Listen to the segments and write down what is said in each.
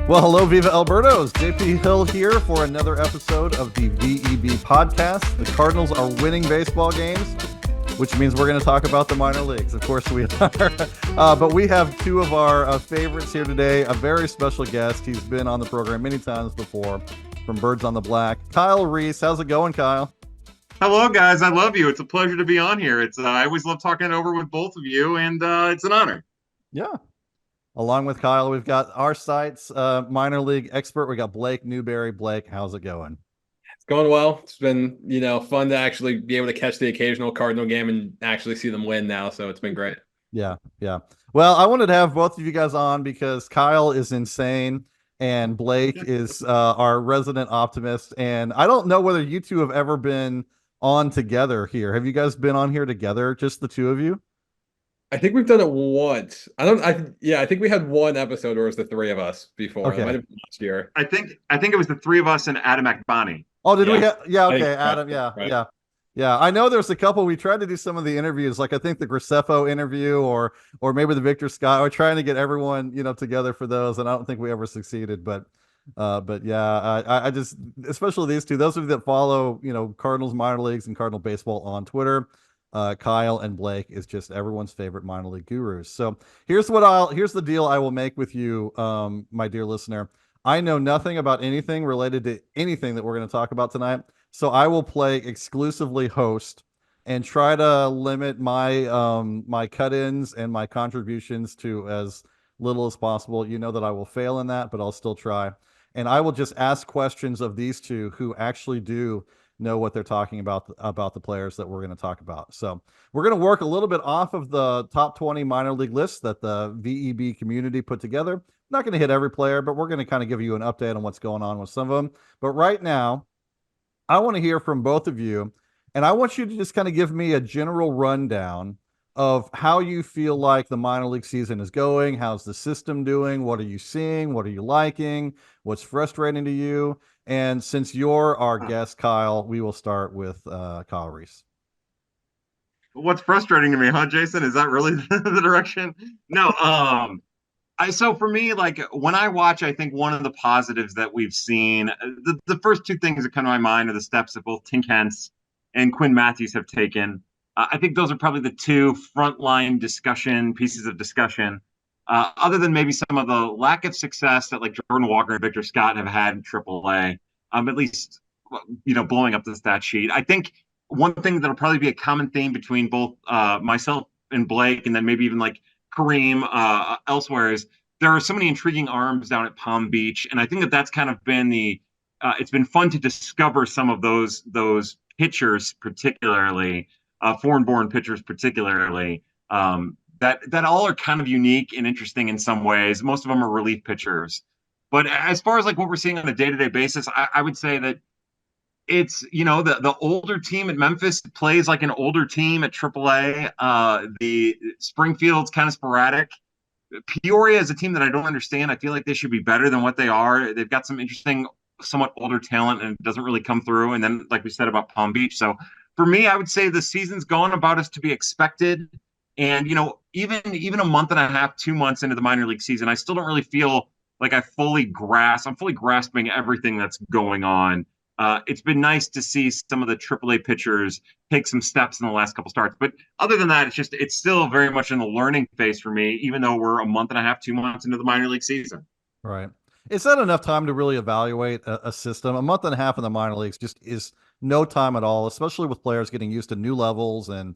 Well, hello, Viva Birdos. JP Hill here for another episode of the VEB podcast. The Cardinals are winning baseball games, which means we're going to talk about the minor leagues. Of course we are. But we have two of our favorites here today, a very special guest. He's been on the program many times before from Birds on the Black. Kyle Reis. How's it going, Kyle? Hello, guys. I love you. It's a pleasure to be on here. I always love talking it over with both of you, and it's an honor. Yeah. Along with Kyle, we've got our site's minor league expert. We got Blake Newberry. Blake, how's it going? It's going well. It's been, fun to actually be able to catch the occasional Cardinal game and actually see them win now. So it's been great. Yeah. Well, I wanted to have both of you guys on because Kyle is insane and Blake is our resident optimist. And I don't know whether you two have ever been on together here. Have you guys been on here together, just the two of you? I think we've done it once. I think we had one episode where it was the three of us before. Okay. It might have been last year. I think it was the three of us and Adam Akbani. Oh, did we Yeah. have? Yeah, okay, think- Adam. right. Yeah. I know there's a couple. We tried to do some of the interviews, like I think the Graceffo interview, or maybe the Victor Scott. We're trying to get everyone, together for those, and I don't think we ever succeeded. But yeah, I just, especially these two, those of you that follow, Cardinals minor leagues and Cardinal baseball on Twitter. Kyle and Blake is just everyone's favorite minor league gurus. So here's the deal I will make with you, my dear listener. I know nothing about anything related to anything that we're going to talk about tonight. So I will play exclusively host and try to limit my my cut-ins and my contributions to as little as possible. You know that I will fail in that, but I'll still try. And I will just ask questions of these two who actually do know what they're talking about the players that we're going to talk about. So we're going to work a little bit off of the top 20 minor league lists that the VEB community put together. Not going to hit every player, but we're going to kind of give you an update on what's going on with some of them. But right now, I want to hear from both of you, and I want you to just kind of give me a general rundown of how you feel like the minor league season is going. How's the system doing? What are you seeing? What are you liking? What's frustrating to you? And since you're our guest, Kyle, we will start with Kyle Reis. What's frustrating to me, huh, Jason? Is that really the direction? No. So for me, like when I watch, I think one of the positives that we've seen, the first two things that come to my mind are the steps that both Tink Hence and Quinn Matthews have taken. I think those are probably the two frontline pieces of discussion. Other than maybe some of the lack of success that like Jordan Walker and Victor Scott have had in AAA, at least, blowing up the stat sheet. I think one thing that'll probably be a common theme between both myself and Blake, and then maybe even like Kareem elsewhere, is there are so many intriguing arms down at Palm Beach, and I think that's kind of been it's been fun to discover some of those pitchers, particularly foreign-born pitchers, particularly. That all are kind of unique and interesting in some ways. Most of them are relief pitchers. But as far as like what we're seeing on a day-to-day basis, I would say that it's, the older team at Memphis plays like an older team at AAA. The Springfield's kind of sporadic. Peoria is a team that I don't understand. I feel like they should be better than what they are. They've got some interesting, somewhat older talent, and it doesn't really come through. And then, like we said about Palm Beach. So for me, I would say the season's going about as to be expected. And, even a month and a half, 2 months into the minor league season, I still don't really feel like I'm fully grasping everything that's going on. It's been nice to see some of the AAA pitchers take some steps in the last couple starts. But other than that, it's still very much in the learning phase for me, even though we're a month and a half, 2 months into the minor league season. Right. Is that enough time to really evaluate a system? A month and a half in the minor leagues just is no time at all, especially with players getting used to new levels and,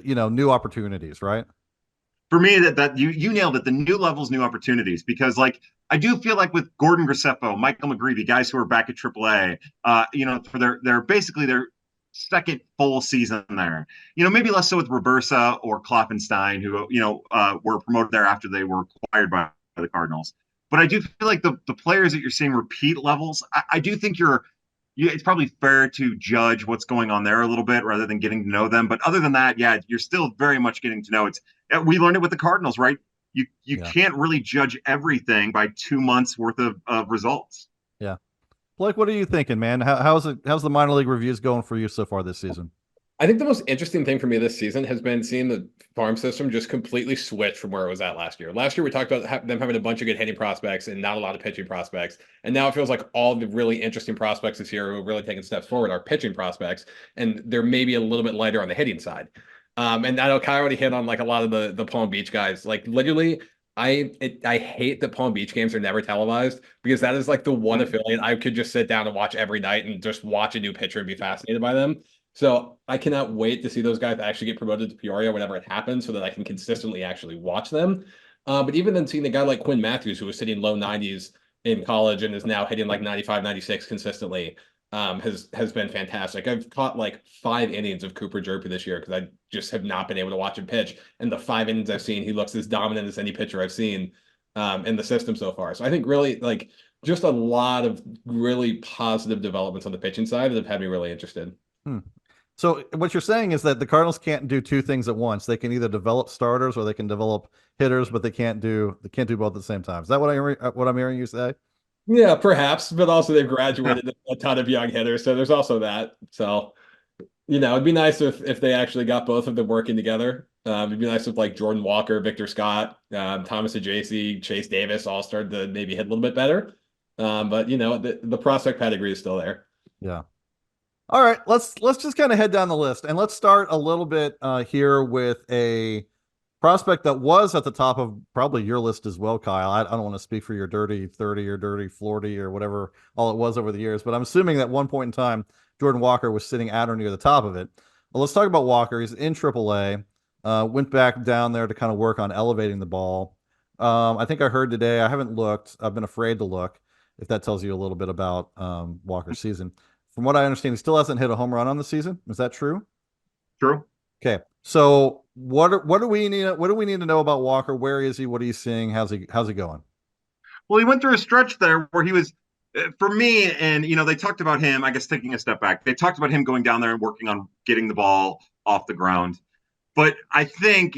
new opportunities, right? For me, that you nailed it. The new levels, new opportunities, because like I do feel like with Gordon Graceffo, Michael McGreevy, guys who are back at AAA, for their basically their second full season there. Maybe less so with Robersa or Klopfenstein, who were promoted there after they were acquired by the Cardinals. But I do feel like the players that you're seeing repeat levels, I do think it's probably fair to judge what's going on there a little bit rather than getting to know them. But other than that, yeah, you're still very much getting to know. We learned it with the Cardinals, right? You can't really judge everything by 2 months worth of results. Yeah. Blake, what are you thinking, man? How's the minor league reviews going for you so far this season? I think the most interesting thing for me this season has been seeing the farm system just completely switch from where it was at last year. Last year, we talked about them having a bunch of good hitting prospects and not a lot of pitching prospects. And now it feels like all the really interesting prospects this year who have really taken steps forward are pitching prospects. And they're maybe a little bit lighter on the hitting side. And I know Kai already hit on like a lot of the Palm Beach guys. Like literally, I hate that Palm Beach games are never televised because that is like the one affiliate I could just sit down and watch every night and just watch a new pitcher and be fascinated by them. So I cannot wait to see those guys actually get promoted to Peoria whenever it happens so that I can consistently actually watch them. But even then seeing a guy like Quinn Matthews, who was hitting low 90s in college and is now hitting like 95, 96 consistently, has been fantastic. I've caught like 5 innings of Cooper Jerpy this year because I just have not been able to watch him pitch. And the 5 innings I've seen, he looks as dominant as any pitcher I've seen in the system so far. So I think really like just a lot of really positive developments on the pitching side that have had me really interested. So what you're saying is that the Cardinals can't do two things at once. They can either develop starters or they can develop hitters, but they can't do both at the same time. Is that what I'm hearing you say? Yeah, perhaps, but also they've graduated a ton of young hitters, so there's also that. So, it'd be nice if they actually got both of them working together. It'd be nice if like Jordan Walker, Victor Scott, Thomas Ajacey, Chase Davis all started to maybe hit a little bit better. But the prospect pedigree is still there. Yeah. All right, let's just kind of head down the list, and let's start a little bit here with a prospect that was at the top of probably your list as well, Kyle. I don't want to speak for your dirty 30 or dirty 40 or whatever all it was over the years, but I'm assuming that one point in time, Jordan Walker was sitting at or near the top of it. Well, let's talk about Walker. He's in AAA, went back down there to kind of work on elevating the ball. I think I heard today, I haven't looked, I've been afraid to look, if that tells you a little bit about Walker's season. From what I understand, he still hasn't hit a home run on the season. Is that true? True. Okay. So what do we need to know about Walker? Where is he? What are you seeing? How's he going? Well, he went through a stretch there where he was, for me, and they talked about him. I guess taking a step back, they talked about him going down there and working on getting the ball off the ground. But I think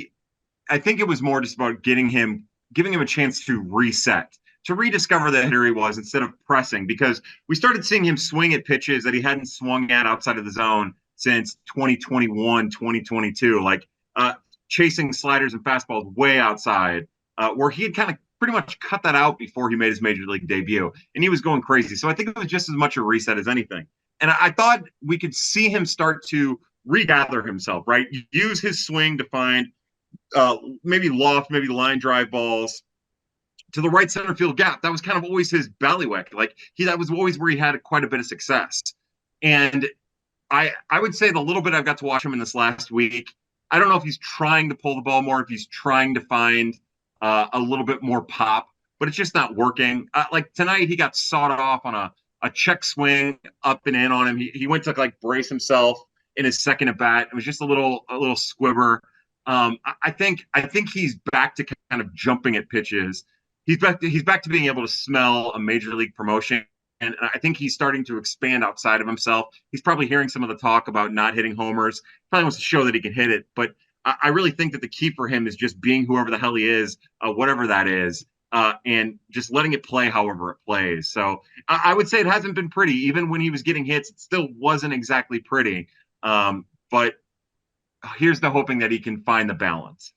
it was more just about giving him a chance to reset, to rediscover the hitter he was instead of pressing, because we started seeing him swing at pitches that he hadn't swung at outside of the zone since 2021, 2022, like chasing sliders and fastballs way outside, where he had kind of pretty much cut that out before he made his major league debut, and he was going crazy. So I think it was just as much a reset as anything. And I thought we could see him start to regather himself, right? Use his swing to find maybe loft, maybe line drive balls to the right center field gap. That was kind of always his bailiwick. Like that was always where he had quite a bit of success. And I would say the little bit I've got to watch him in this last week, I don't know if he's trying to pull the ball more, if he's trying to find a little bit more pop, but it's just not working. Like tonight, he got sawed off on a check swing up and in on him. He went to like brace himself in his second at bat. It was just a little squibber. I think he's back to kind of jumping at pitches. He's back to being able to smell a major league promotion. And I think he's starting to expand outside of himself. He's probably hearing some of the talk about not hitting homers. Probably wants to show that he can hit it. But I really think that the key for him is just being whoever the hell he is, whatever that is, and just letting it play however it plays. So I would say it hasn't been pretty. Even when he was getting hits, it still wasn't exactly pretty. But here's the hoping that he can find the balance.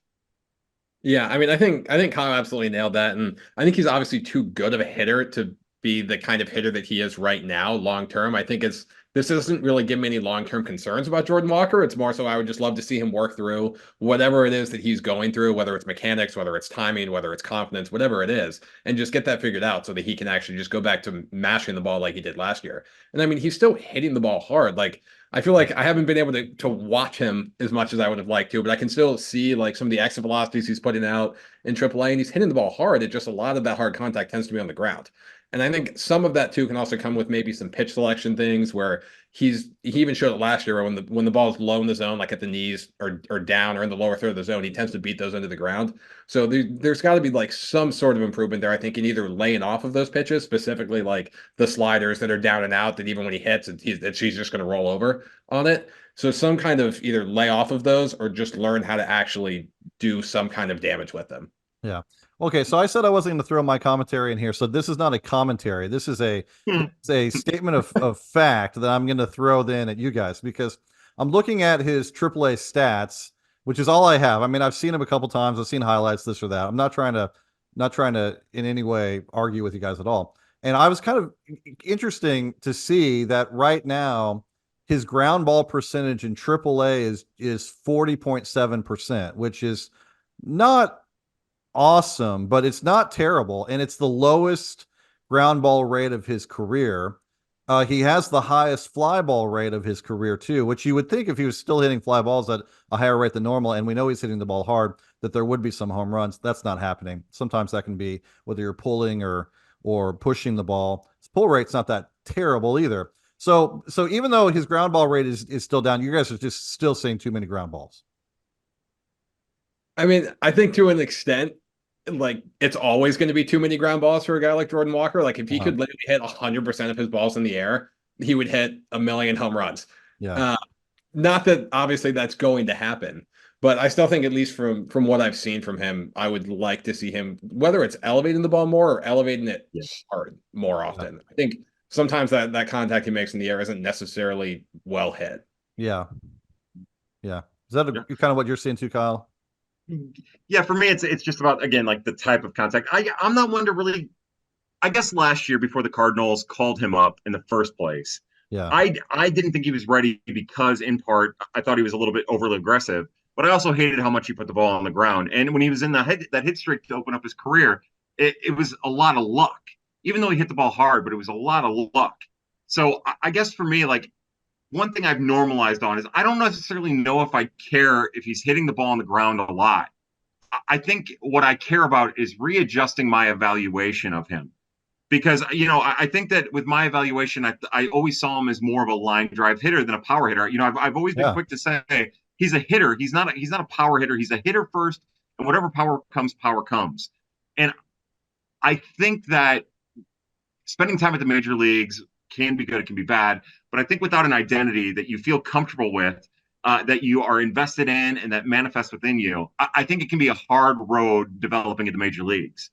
Yeah, I mean, I think Kyle absolutely nailed that, and I think he's obviously too good of a hitter to be the kind of hitter that he is right now long term. I think this doesn't really give me any long-term concerns about Jordan Walker. It's more so I would just love to see him work through whatever it is that he's going through, whether it's mechanics, whether it's timing, whether it's confidence, whatever it is, and just get that figured out so that he can actually just go back to mashing the ball like he did last year. And I mean, he's still hitting the ball hard. Like, I feel like I haven't been able to watch him as much as I would have liked to, but I can still see like some of the exit velocities he's putting out in AAA, and he's hitting the ball hard. It just a lot of that hard contact tends to be on the ground. And I think some of that too can also come with maybe some pitch selection things where he even showed it last year when the ball is low in the zone, like at the knees or down or in the lower third of the zone, he tends to beat those into the ground. So there's got to be like some sort of improvement there, I think, in either laying off of those pitches, specifically like the sliders that are down and out, that even when he hits, he's just going to roll over on it. So some kind of either lay off of those or just learn how to actually do some kind of damage with them. Yeah. Okay, so I said I wasn't going to throw my commentary in here, so this is not a commentary. This is a statement of fact that I'm going to throw then at you guys, because I'm looking at his AAA stats, which is all I have. I mean, I've seen him a couple times. I've seen highlights, this or that. I'm not trying to in any way argue with you guys at all. And I was kind of interesting to see that right now his ground ball percentage in AAA is 40.7%, which is not awesome, but it's not terrible, and it's the lowest ground ball rate of his career. He has the highest fly ball rate of his career too, which you would think if he was still hitting fly balls at a higher rate than normal, and we know he's hitting the ball hard, that there would be some home runs. That's not happening. Sometimes that can be whether you're pulling or pushing the ball. His pull rate's not that terrible either. So even though his ground ball rate is still down, you guys are just still seeing too many ground balls. I mean, I think to an extent, like it's always going to be too many ground balls for a guy like Jordan Walker. Like if he could literally hit 100% of his balls in the air, he would hit a million home runs. Yeah. Not that obviously that's going to happen, but I still think at least from what I've seen from him, I would like to see him, whether it's elevating the ball more or elevating it hard more often. Yeah. I think sometimes that contact he makes in the air isn't necessarily well hit. Yeah. Is that kind of what you're seeing too, Kyle? Yeah, for me, it's just about, again, like the type of contact. I'm not one to really. I guess last year before the Cardinals called him up in the first place, yeah, I didn't think he was ready because in part I thought he was a little bit overly aggressive, but I also hated how much he put the ball on the ground. And when he was in that hit streak to open up his career, it was a lot of luck. Even though he hit the ball hard, but it was a lot of luck. So I guess for me, like one thing I've normalized on is I don't necessarily know if I care if he's hitting the ball on the ground a lot. I think what I care about is readjusting my evaluation of him. Because, I think that with my evaluation, I always saw him as more of a line drive hitter than a power hitter. I've always been quick to say he's a hitter. He's not a power hitter. He's a hitter first, and whatever power comes. And I think that spending time at the major leagues can be good, it can be bad. But I think without an identity that you feel comfortable with, that you are invested in and that manifests within you, I think it can be a hard road developing at the major leagues.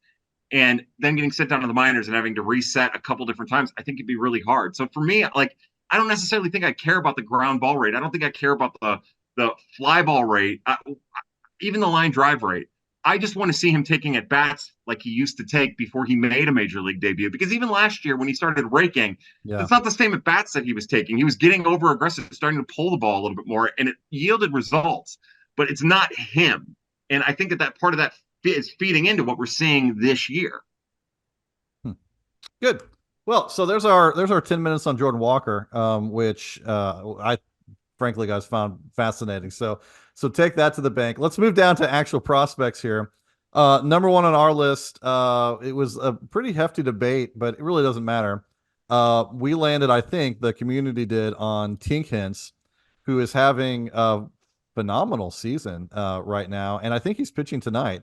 And then getting sent down to the minors and having to reset a couple different times, I think it'd be really hard. So for me, like, I don't necessarily think I care about the ground ball rate. I don't think I care about the fly ball rate, even the line drive rate. I just want to see him taking at bats like he used to take before he made a major league debut. Because even last year when he started raking, it's not the same at bats that he was taking. He was getting over aggressive, starting to pull the ball a little bit more, and it yielded results. But it's not him. And I think that part of that is feeding into what we're seeing this year. Good. Well, so there's our 10 minutes on Jordan Walker, which I frankly guys found fascinating. So take that to the bank. Let's move down to actual prospects here. Number one on our list, it was a pretty hefty debate, but it really doesn't matter. We landed, I think the community did, on Tink Hence, who is having a phenomenal season right now. And I think he's pitching tonight.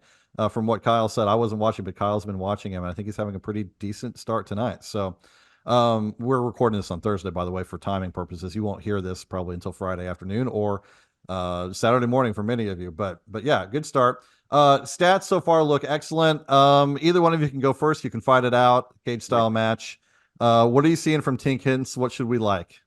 From what Kyle said, I wasn't watching, but Kyle's been watching him. And I think he's having a pretty decent start tonight. So we're recording this on Thursday, by the way, for timing purposes. You won't hear this probably until Friday afternoon or Saturday morning for many of you. But yeah, good start. Stats so far look excellent. Either one of you can go first. You can fight it out, cage style match. What are you seeing from Tink Hence? What should we like?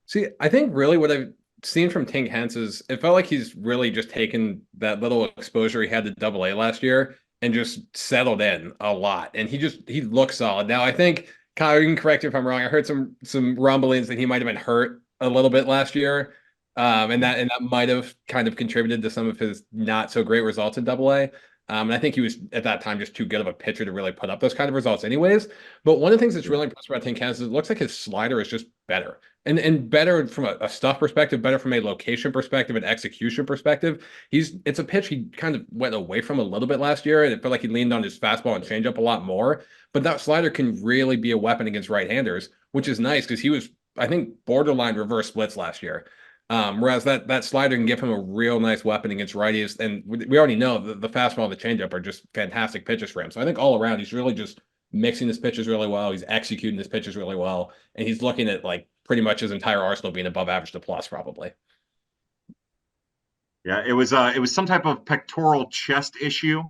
See, I think really what I've seen from Tink Hence is it felt like he's really just taken that little exposure he had to AA last year and just settled in a lot. And he looks solid. Now, I think, Kyle, you can correct me if I'm wrong. I heard some rumblings that he might have been hurt a little bit last year. And that might have kind of contributed to some of his not so great results in AA. And I think he was at that time just too good of a pitcher to really put up those kind of results anyways. But one of the things that's really impressive about Tink Hence is it looks like his slider is just better. And better from a stuff perspective, better from a location perspective, an execution perspective. It's a pitch he kind of went away from a little bit last year, and it felt like he leaned on his fastball and changeup a lot more. But that slider can really be a weapon against right-handers, which is nice because he was, I think, borderline reverse splits last year. Whereas that slider can give him a real nice weapon against righties. And we already know the fastball and the changeup are just fantastic pitches for him. So I think all around, he's really just mixing his pitches really well. He's executing his pitches really well. And he's looking at like pretty much his entire arsenal being above average to plus probably. Yeah, it was some type of pectoral chest issue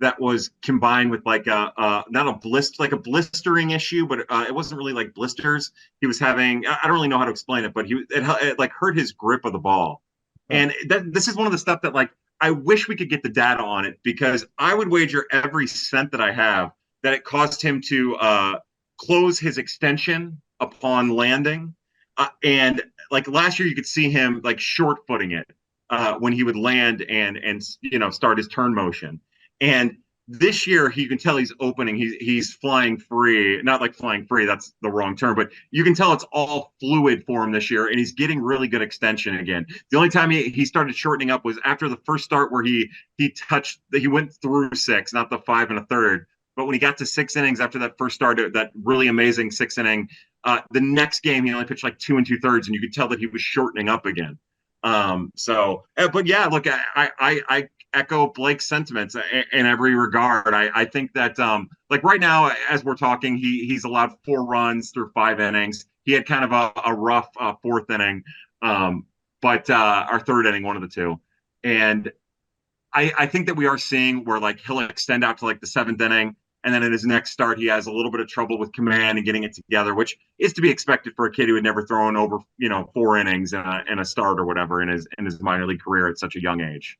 that was combined with like not a blistering issue, but it wasn't really like blisters. He was having, I don't really know how to explain it, but it like hurt his grip of the ball. And this is one of the stuff that like I wish we could get the data on it, because I would wager every cent that I have that it caused him to close his extension upon landing. And like last year, you could see him like short footing it when he would land and start his turn motion. And this year, you can tell he's opening. He's flying free, not like flying free. That's the wrong term, but you can tell it's all fluid for him this year, and he's getting really good extension again. The only time he started shortening up was after the first start, where he went through 6, not the 5 1/3. But when he got to 6 innings after that first start, that really amazing 6 inning, the next game he only pitched like 2 2/3, and you could tell that he was shortening up again. But yeah, look, I echo Blake's sentiments in every regard. I think that like right now, as we're talking, he's allowed 4 runs through 5 innings. He had kind of a rough 4th inning, but our 3rd inning, one of the two. And I think that we are seeing where like he'll extend out to like the 7th inning, and then in his next start, he has a little bit of trouble with command and getting it together, which is to be expected for a kid who had never thrown over 4 innings in a start or whatever in his minor league career at such a young age.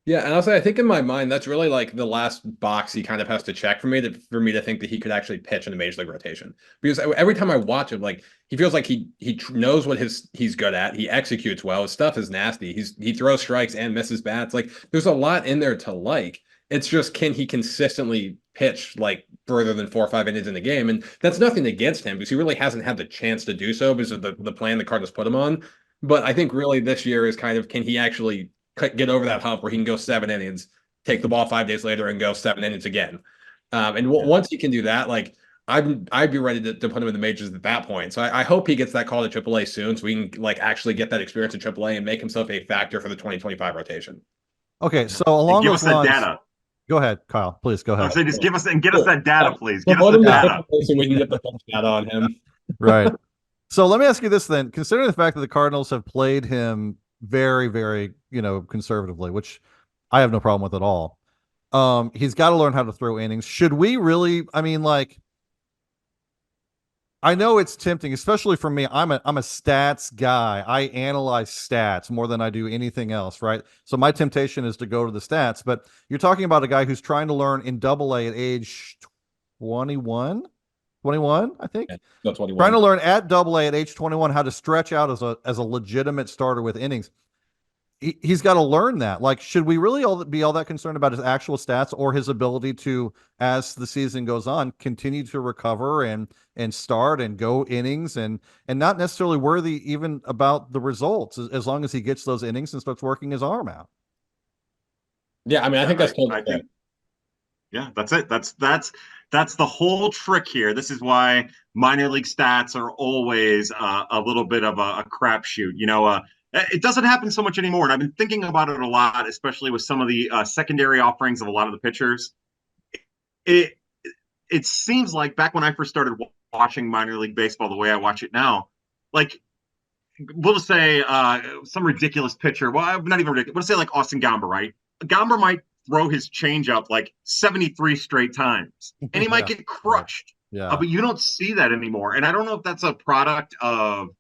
Yeah, and I'll say I think in my mind that's really like the last box he kind of has to check for me to think that he could actually pitch in a major league rotation. Because every time I watch him, like he feels like he knows what he's good at. He executes well. His stuff is nasty. He throws strikes and misses bats. Like there's a lot in there to like. It's just, can he consistently pitch like further than 4 or 5 innings in the game? And that's nothing against him, because he really hasn't had the chance to do so because of the plan the Cardinals put him on. But I think really this year is kind of, can he actually get over that hump where he can go 7 innings, take the ball 5 days later, and go 7 innings again. Once he can do that, like I'd be ready to put him in the majors at that point. So I hope he gets that call to AAA soon, so we can like actually get that experience at AAA and make himself a factor for the 2025 rotation. Okay, so along give those us lines, that data. Get ahead, Kyle. Please go ahead. Just get us that data, please. Get us the data. So we can get the data on him. Right. So let me ask you this then. Considering the fact that the Cardinals have played him very, very, conservatively, which I have no problem with at all. He's got to learn how to throw innings. Should we really, I know it's tempting, especially for me. I'm a stats guy. I analyze stats more than I do anything else, right? So my temptation is to go to the stats, but you're talking about a guy who's trying to learn in AA at age 21, I think. Yeah, 21. Trying to learn at AA at age 21 how to stretch out as a legitimate starter with innings. He's got to learn that. Like, should we really be all that concerned about his actual stats or his ability to, as the season goes on, continue to recover and start and go innings and not necessarily worthy even about the results, as long as he gets those innings and starts working his arm out? Yeah, I think that's totally fair. Yeah, that's it. That's the whole trick here. This is why minor league stats are always a little bit of a crapshoot. It doesn't happen so much anymore, and I've been thinking about it a lot, especially with some of the secondary offerings of a lot of the pitchers. It seems like back when I first started watching minor league baseball the way I watch it now, like we'll just say some ridiculous pitcher. Well, not even ridiculous. We'll say like Austin Gomber, right? Gomber might throw his changeup like 73 straight times, and he might get crushed. Yeah. But you don't see that anymore, and I don't know if that's a product of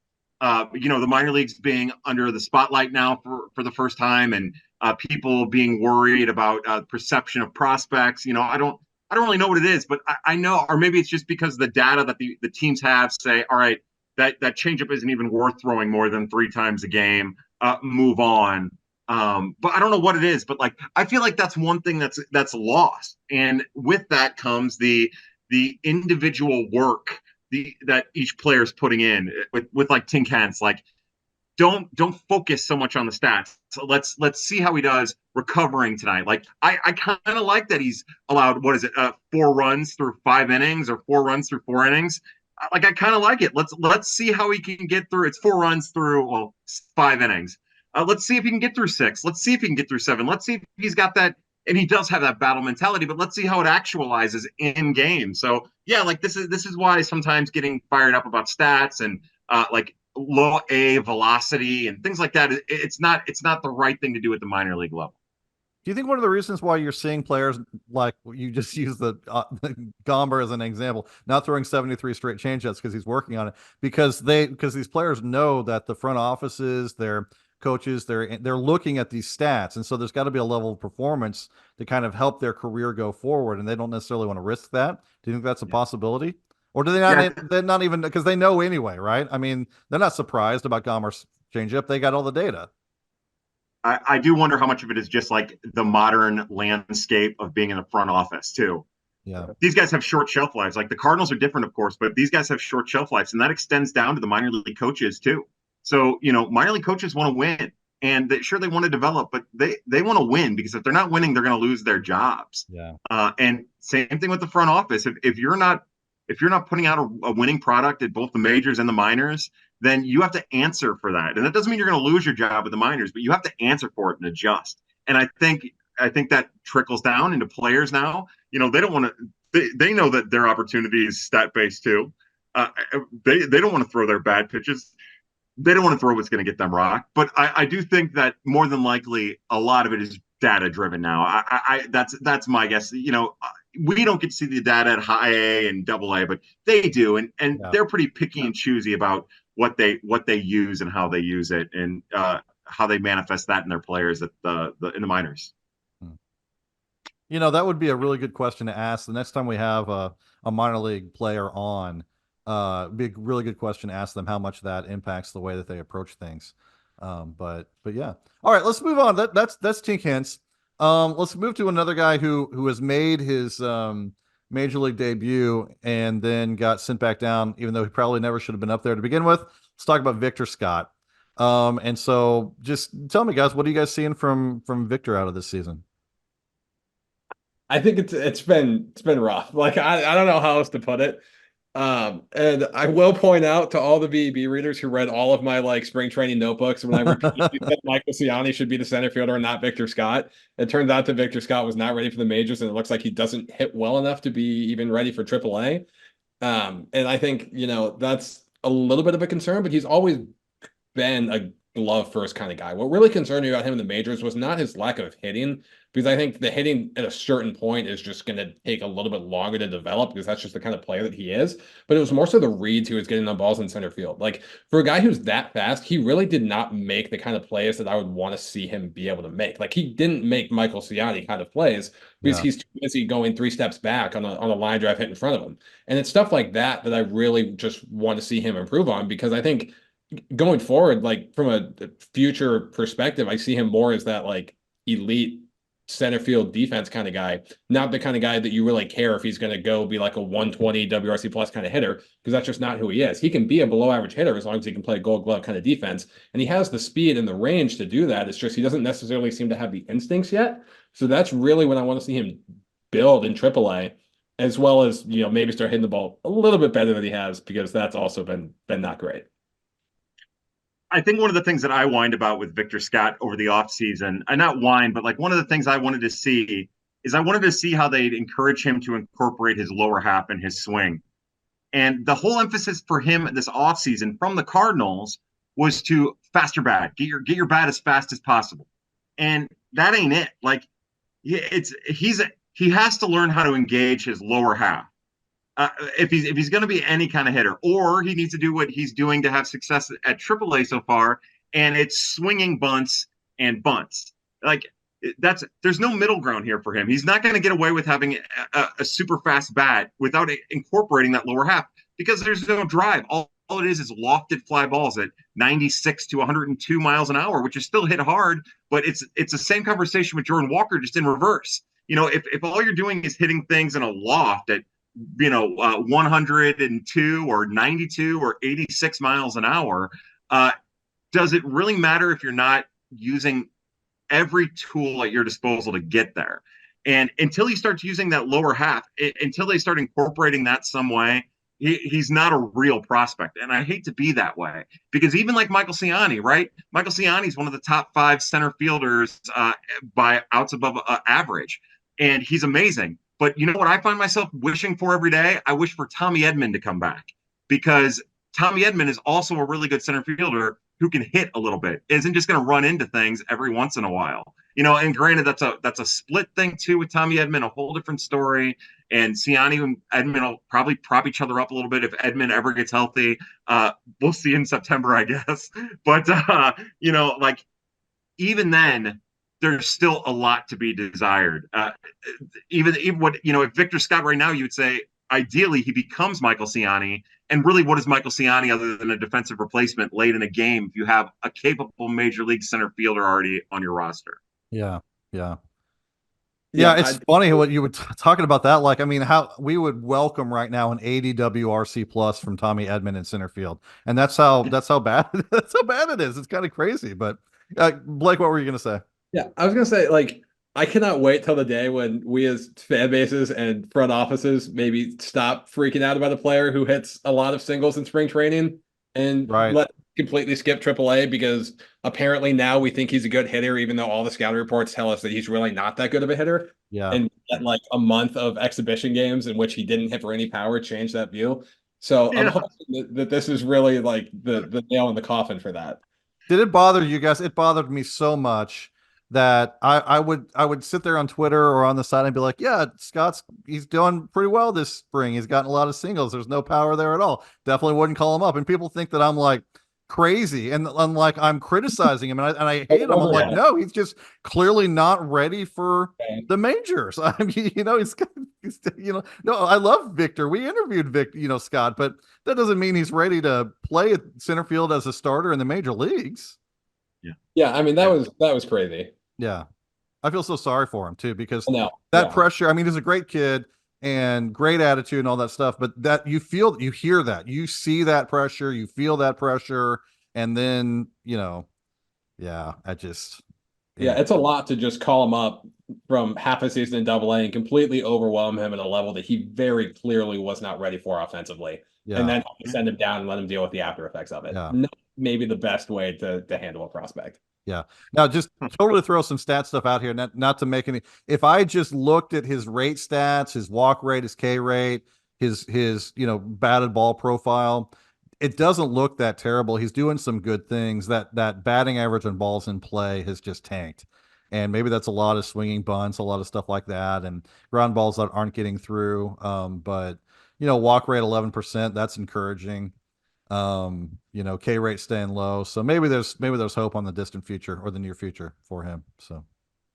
the minor leagues being under the spotlight now for the first time, and people being worried about perception of prospects. I don't really know what it is, but I know, or maybe it's just because the data that the teams have say, all right, that changeup isn't even worth throwing more than 3 times a game. Move on. But I don't know what it is, but like I feel like that's one thing that's lost, and with that comes the individual work that each player is putting in with like Tink Hence. Like don't focus so much on the stats. So let's see how he does recovering tonight. Like I kind of like that he's allowed 4 runs through 5 innings or 4 runs through 4 innings. Like I kind of like it. Let's see how he can get through. It's 4 runs through 5 innings. Let's see if he can get through 6. Let's see if he can get through 7. Let's see if he's got that. And he does have that battle mentality, but let's see how it actualizes in game. So yeah, like this is why sometimes getting fired up about stats and like low A velocity and things like that, it's not the right thing to do at the minor league level. Do you think one of the reasons why you're seeing players like you just use the Gomber as an example, not throwing 73 straight changeups because he's working on it, because these players know that the front offices, their coaches, they're looking at these stats, and so there's got to be a level of performance to kind of help their career go forward, and they don't necessarily want to risk that. Do you think that's a possibility? Or do they not? Yeah, They're not even because they know anyway, right? I mean, they're not surprised about Gomber's changeup. They got all the data. I do wonder how much of it is just like the modern landscape of being in the front office too. Yeah. These guys have short shelf lives. Like the Cardinals are different, of course, but these guys have short shelf lives, and that extends down to the minor league coaches too. So minor league coaches want to win, and sure they want to develop, but they want to win because if they're not winning, they're going to lose their jobs. Yeah. And same thing with the front office. If you're not putting out a winning product at both the majors and the minors, then you have to answer for that. And that doesn't mean you're going to lose your job with the minors, but you have to answer for it and adjust. And I think that trickles down into players now. They don't want to. They know that their opportunity is stat based too. They don't want to throw their bad pitches. They don't want to throw what's going to get them rocked. But I do think that more than likely a lot of it is data driven now. That's my guess. We don't get to see the data at high A and double A, but they do, and Yeah. they're pretty picky and choosy about what they use and how they use it, and how they manifest that in their players in the minors. That would be a really good question to ask the next time we have a minor league player on. Be a really good question to ask them how much that impacts the way that they approach things. But yeah. All right, let's move on. That's Tink Hence. Let's move to another guy who has made his major league debut and then got sent back down, even though he probably never should have been up there to begin with. Let's talk about Victor Scott. And so just tell me, guys, what are you guys seeing from Victor out of this season? I think it's been rough. Like I don't know how else to put it. And I will point out to all the VEB readers who read all of my like spring training notebooks when I repeatedly said Michael Ciani should be the center fielder and not Victor Scott. It turns out that Victor Scott was not ready for the majors, and it looks like he doesn't hit well enough to be even ready for AAA. And I think that's a little bit of a concern, but he's always been a glove first kind of guy. What really concerned me about him in the majors was not his lack of hitting, because I think the hitting at a certain point is just going to take a little bit longer to develop because that's just the kind of player that he is. But it was more so the reads he was getting on balls in center field. Like for a guy who's that fast, he really did not make the kind of plays that I would want to see him be able to make. Like he didn't make Michael Ciani kind of plays because he's too busy going 3 steps back on a line drive hit in front of him. And it's stuff like that I really just want to see him improve on, because I think going forward, like from a future perspective, I see him more as that like elite center field defense kind of guy, not the kind of guy that you really care if he's going to go be like a 120 WRC plus kind of hitter, because that's just not who he is. He can be a below average hitter as long as he can play gold glove kind of defense, and he has the speed and the range to do that. It's just he doesn't necessarily seem to have the instincts yet. So that's really when I want to see him build in AAA, as well as maybe start hitting the ball a little bit better than he has, because that's also been not great. I think one of the things that I whined about with Victor Scott over the offseason, and not whine, but like one of the things I wanted to see is I wanted to see how they'd encourage him to incorporate his lower half in his swing. And the whole emphasis for him this offseason from the Cardinals was to faster bat, get your bat as fast as possible. And that ain't it. Like he has to learn how to engage his lower half. If he's going to be any kind of hitter, or he needs to do what he's doing to have success at AAA so far, and it's swinging bunts and bunts. Like there's no middle ground here for him. He's not going to get away with having a super fast bat without incorporating that lower half, because there's no drive. All it is lofted fly balls at 96 to 102 miles an hour, which is still hit hard, but it's the same conversation with Jordan Walker, just in reverse. If all you're doing is hitting things in a loft at 102 or 92 or 86 miles an hour, does it really matter if you're not using every tool at your disposal to get there? And until he starts using that lower half, until they start incorporating that some way, he's not a real prospect. And I hate to be that way, because even like Michael Ciani, right? Michael Ciani is one of the top 5 center fielders by outs above average, and he's amazing. But you know what I find myself wishing for every day? I wish for Tommy Edman to come back, because Tommy Edman is also a really good center fielder, who can hit a little bit, isn't just going to run into things every once in a while. And granted, that's a split thing too with Tommy Edman, a whole different story. And Siani and Edman will probably prop each other up a little bit if Edman ever gets healthy. We'll see in September, I guess. But like even then, there's still a lot to be desired. Even what if Victor Scott right now, you would say ideally he becomes Michael Siani. And really, what is Michael Siani other than a defensive replacement late in a game if you have a capable major league center fielder already on your roster? Yeah. It's funny what you were talking about that. Like, I mean, how we would welcome right now an 80 WRC plus from Tommy Edman in center field, and that's how bad it is. It's kind of crazy. But Blake, what were you gonna say? Yeah, I was gonna say, like, I cannot wait till the day when we as fan bases and front offices maybe stop freaking out about a player who hits a lot of singles in spring training and let completely skip AAA because apparently now we think he's a good hitter, even though all the scouting reports tell us that he's really not that good of a hitter. Yeah. And like a month of exhibition games in which he didn't hit for any power changed that view. So I'm hoping that this is really like the nail in the coffin for that. Did it bother you guys? It bothered me so much that I would sit there on Twitter or on the side and be like, yeah, he's doing pretty well this spring. He's gotten a lot of singles. There's no power there at all. Definitely wouldn't call him up. And people think that I'm like crazy and like I'm criticizing him and I hate him. I'm like, no, he's just clearly not ready for the majors. I mean, he's no, I love Victor. We interviewed Victor, Scott, but that doesn't mean he's ready to play at center field as a starter in the major leagues. Yeah, I mean that was crazy. Yeah. I feel so sorry for him too, because that pressure, I mean, he's a great kid and great attitude and all that stuff, but that you hear that, you see that pressure, you feel that pressure. And then, it's a lot to just call him up from half a season in AA and completely overwhelm him at a level that he very clearly was not ready for offensively. Yeah. And then send him down and let him deal with the after effects of it. Yeah. Not maybe the best way to handle a prospect. Yeah. Now, just totally throw some stat stuff out here, not to make any. If I just looked at his rate stats, his walk rate, his K rate, his batted ball profile, it doesn't look that terrible. He's doing some good things. That batting average on balls in play has just tanked. And maybe that's a lot of swinging bunts, a lot of stuff like that, and ground balls that aren't getting through. But walk rate 11%, that's encouraging. K rate staying low. So maybe there's hope on the distant future or the near future for him. So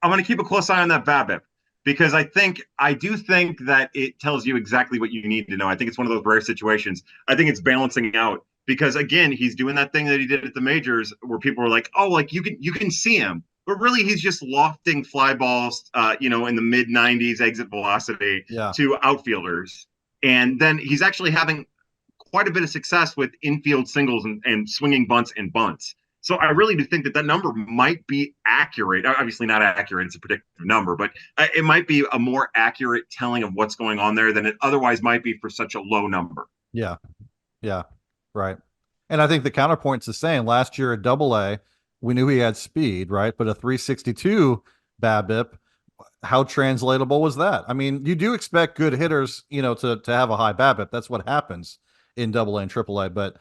I'm going to keep a close eye on that BABIP because I do think that it tells you exactly what you need to know. I think it's one of those rare situations. I think it's balancing out because again, he's doing that thing that he did at the majors where people were like, oh, like you can see him, but really he's just lofting fly balls, in the mid 90s exit velocity to outfielders. And then he's actually having quite a bit of success with infield singles and swinging bunts and bunts. So I really do think that number might be accurate. Obviously not accurate. It's a predictive number, but it might be a more accurate telling of what's going on there than it otherwise might be for such a low number. Yeah. Yeah. Right. And I think the counterpoint's the same. Last year at AA, we knew he had speed, right? But a 362 BABIP, how translatable was that? I mean, you do expect good hitters, to have a high BABIP. That's what happens in AA and AAA. But,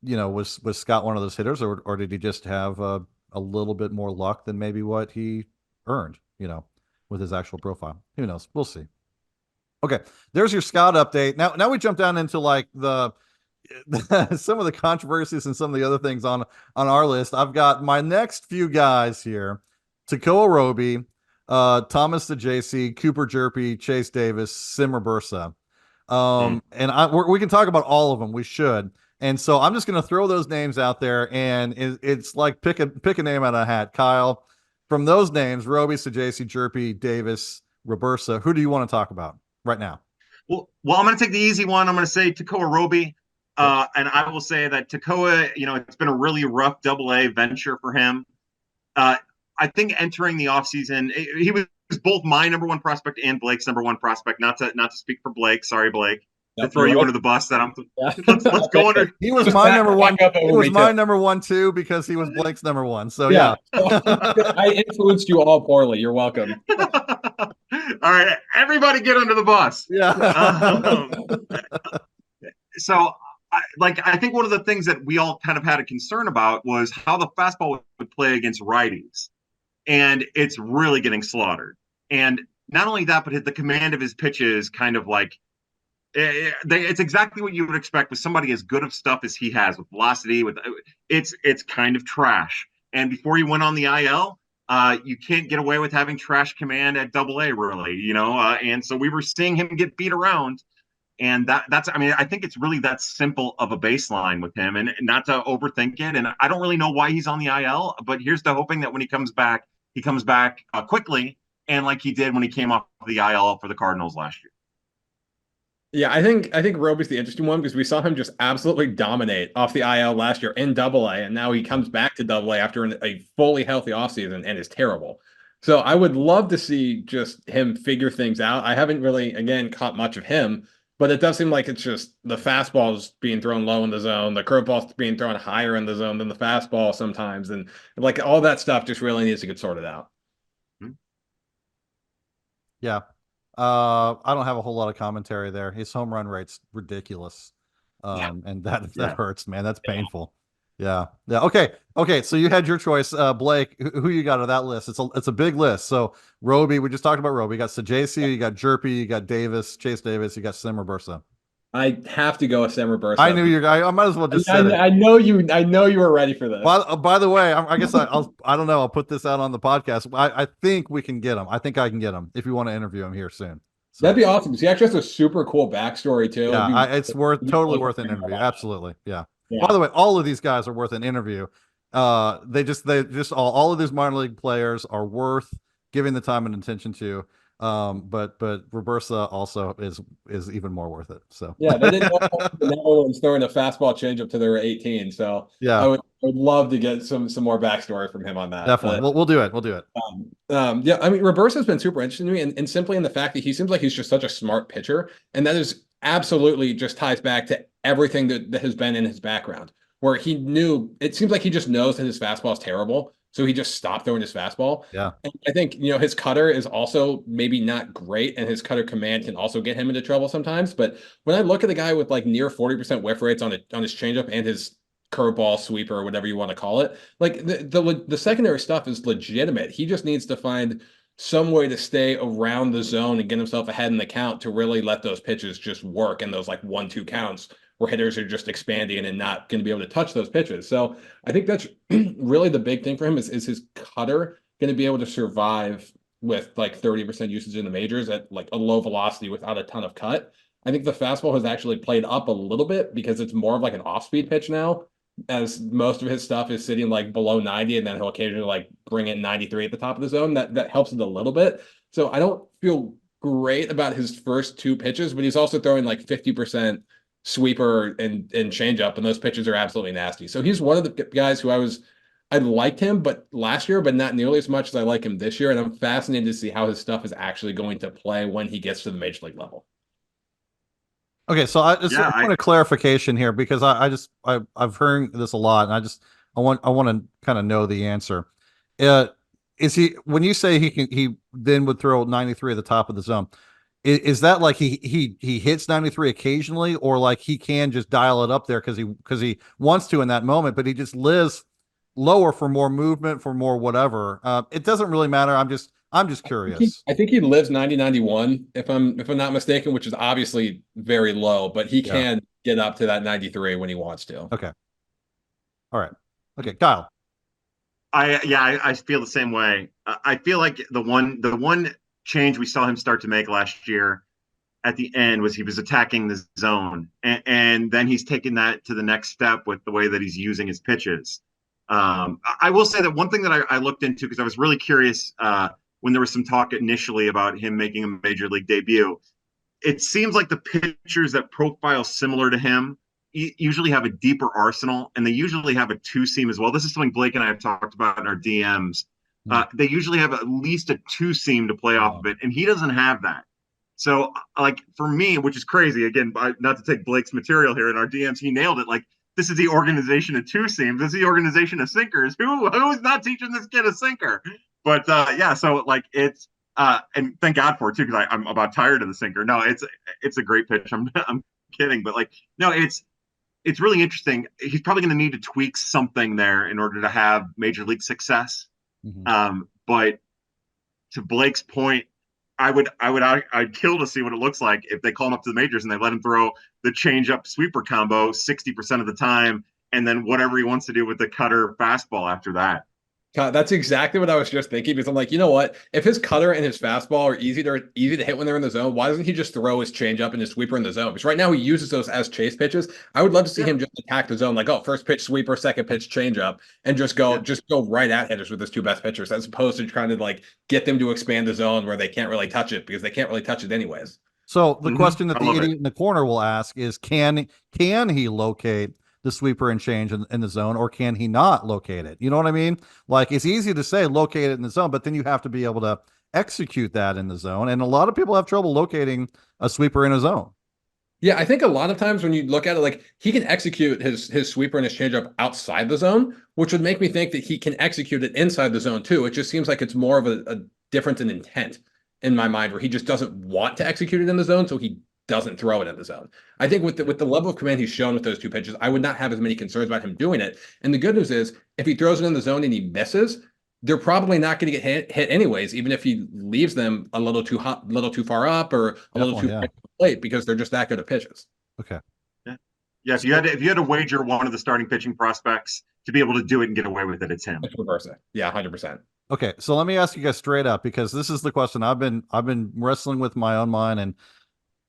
was Scott one of those hitters or did he just have a little bit more luck than maybe what he earned, with his actual profile? Who knows? We'll see. Okay. There's your Scott update. Now we jump down into like some of the controversies and some of the other things on our list. I've got my next few guys here: Tekoa Roby, Thomas DeJC, Cooper J.P, Chase Davis, Simmer Bursa. And we can talk about all of them. We should. And so I'm just going to throw those names out there, and it's like pick a name out of a hat. Kyle, from those names, Roby, DeJC, J.P, Davis, Robersa, who do you want to talk about right now? Well, I'm going to take the easy one. I'm going to say Tekoa Roby. And I will say that Tekoa, it's been a really rough AA venture for him. I think entering the offseason, he was both my number one prospect and Blake's number one prospect. Not to speak for Blake. Sorry, Blake. To throw you under the bus that let's go under. He was my number one. He was my number one too because he was Blake's number one. So yeah. I influenced you all poorly. You're welcome. All right, everybody get under the bus. Yeah. So I think one of the things that we all kind of had a concern about was how the fastball would play against righties, and it's really getting slaughtered. And not only that, but the command of his pitches kind of like it's exactly what you would expect with somebody as good of stuff as he has with velocity. With it's kind of trash. And before he went on the IL, you can't get away with having trash command at Double A, really. And so we were seeing him get beat around, and that's I mean I think it's really that simple of a baseline with him, and not to overthink it. And I don't really know why he's on the IL, but here's the hoping that when he comes back quickly, and like he did when he came off the IL for the Cardinals last year. Yeah, I think Roby's the interesting one because we saw him just absolutely dominate off the IL last year in Double A, and now he comes back to Double A after a fully healthy offseason and is terrible. So I would love to see just him figure things out. I haven't really, again, caught much of him, but it does seem like it's just the fastball's being thrown low in the zone, the curveball's being thrown higher in the zone than the fastball sometimes, and like all that stuff just really needs to get sorted out. Yeah. I don't have a whole lot of commentary there. His home run rate's ridiculous. And that hurts, man. That's painful. Yeah. Yeah. Okay. So you had your choice, Blake. Who you got on that list? It's a big list. So Roby, we just talked about Roby. You got Sajasi, you got J.P, you got Chase Davis, you got Simmer Bursa. I have to go with Simmer Bursa. I knew I might as well just say it. I know you were ready for this. By the way, I guess I don't know. I'll put this out on the podcast. I think we can get him. I think I can get him if you want to interview him here soon. So. That'd be awesome because he actually has a super cool backstory too. Yeah, it's totally worth an interview. Absolutely, yeah. By the way, all of these guys are worth an interview. They just all of these minor league players are worth giving the time and attention to. But Robersa also is even more worth it. So yeah, they didn't know the Netherlands throwing a fastball changeup till they were 18. So yeah, I would love to get some more backstory from him on that. Definitely, we'll do it. Yeah, I mean, Robersa has been super interesting to me, and simply in the fact that he seems like he's just such a smart pitcher, and that is absolutely just ties back to everything that has been in his background, where he knew. It seems like he just knows that his fastball is terrible. So he just stopped throwing his fastball. Yeah. And I think, his cutter is also maybe not great, and his cutter command can also get him into trouble sometimes. But when I look at a guy with like near 40% whiff rates on his changeup and his curveball, sweeper, or whatever you want to call it, like the secondary stuff is legitimate. He just needs to find some way to stay around the zone and get himself ahead in the count to really let those pitches just work in those like 1-2 counts where hitters are just expanding and not going to be able to touch those pitches. So I think that's really the big thing for him is his cutter going to be able to survive with like 30% usage in the majors at like a low velocity without a ton of cut. I think the fastball has actually played up a little bit because it's more of like an off-speed pitch now, as most of his stuff is sitting like below 90, and then he'll occasionally like bring it 93 at the top of the zone. That helps it a little bit. So I don't feel great about his first two pitches, but he's also throwing like 50% sweeper and changeup, and those pitches are absolutely nasty. So he's one of the guys who I liked him, but last year, but not nearly as much as I like him this year. And I'm fascinated to see how his stuff is actually going to play when he gets to the major league level. Okay, so I want a clarification here because I've heard this a lot, and I want to kind of know the answer. Is he, when you say he then would throw 93 at the top of the zone? Is that like he hits 93 occasionally, or like he can just dial it up there because he wants to in that moment, but he just lives lower for more movement, for more whatever? It doesn't really matter. I'm just curious. I think he lives 90-91 if I'm not mistaken, which is obviously very low, but he can get up to that 93 when he wants to. Okay. All right. Okay, Kyle. I feel the same way. I feel like the one change we saw him start to make last year at the end was he was attacking the zone, and then he's taken that to the next step with the way that he's using his pitches. I will say that one thing that I looked into, because I was really curious when there was some talk initially about him making a major league debut, it seems like the pitchers that profile similar to him usually have a deeper arsenal, and they usually have a two-seam as well. This is something Blake and I have talked about in our DMs. They usually have at least a two-seam to play off of it, and he doesn't have that. So, like, for me, which is crazy, again, not to take Blake's material here in our DMs, he nailed it. Like, this is the organization of two-seams. This is the organization of sinkers. Who is not teaching this kid a sinker? But, so, like, it's and thank God for it, too, because I'm about tired of the sinker. No, it's a great pitch. I'm kidding. But, like, no, it's it's really interesting. He's probably going to need to tweak something there in order to have major league success. But to Blake's point, I'd kill to see what it looks like if they call him up to the majors and they let him throw the changeup sweeper combo 60% of the time, and then whatever he wants to do with the cutter fastball after that. That's exactly what I was just thinking, because I'm like, you know what? If his cutter and his fastball are easy to hit when they're in the zone, why doesn't he just throw his changeup and his sweeper in the zone? Because right now he uses those as chase pitches. I would love to see him just attack the zone, like, oh, first pitch sweeper, second pitch changeup, and just go right at hitters with his two best pitchers, as opposed to trying to like get them to expand the zone where they can't really touch it, because they can't really touch it anyways. So the question that the idiot in the corner will ask is, can he locate the sweeper and change in the zone, or can he not locate it? You know what I mean? Like, it's easy to say locate it in the zone, but then you have to be able to execute that in the zone. And a lot of people have trouble locating a sweeper in a zone. Yeah, I think a lot of times when you look at it, like, he can execute his sweeper and his changeup outside the zone, which would make me think that he can execute it inside the zone too. It just seems like it's more of a difference in intent in my mind, where he just doesn't want to execute it in the zone, so he doesn't throw it in the zone. I think with the level of command he's shown with those two pitches, I would not have as many concerns about him doing it. And the good news is, if he throws it in the zone and he misses, they're probably not going to get hit anyways, even if he leaves them a little too far up or a little too late, because they're just that good at pitches. Okay. Yeah. If you had to wager one of the starting pitching prospects to be able to do it and get away with it, it's him. It's Reversa. Yeah, 100%. Okay, so let me ask you guys straight up, because this is the question I've been wrestling with my own mind and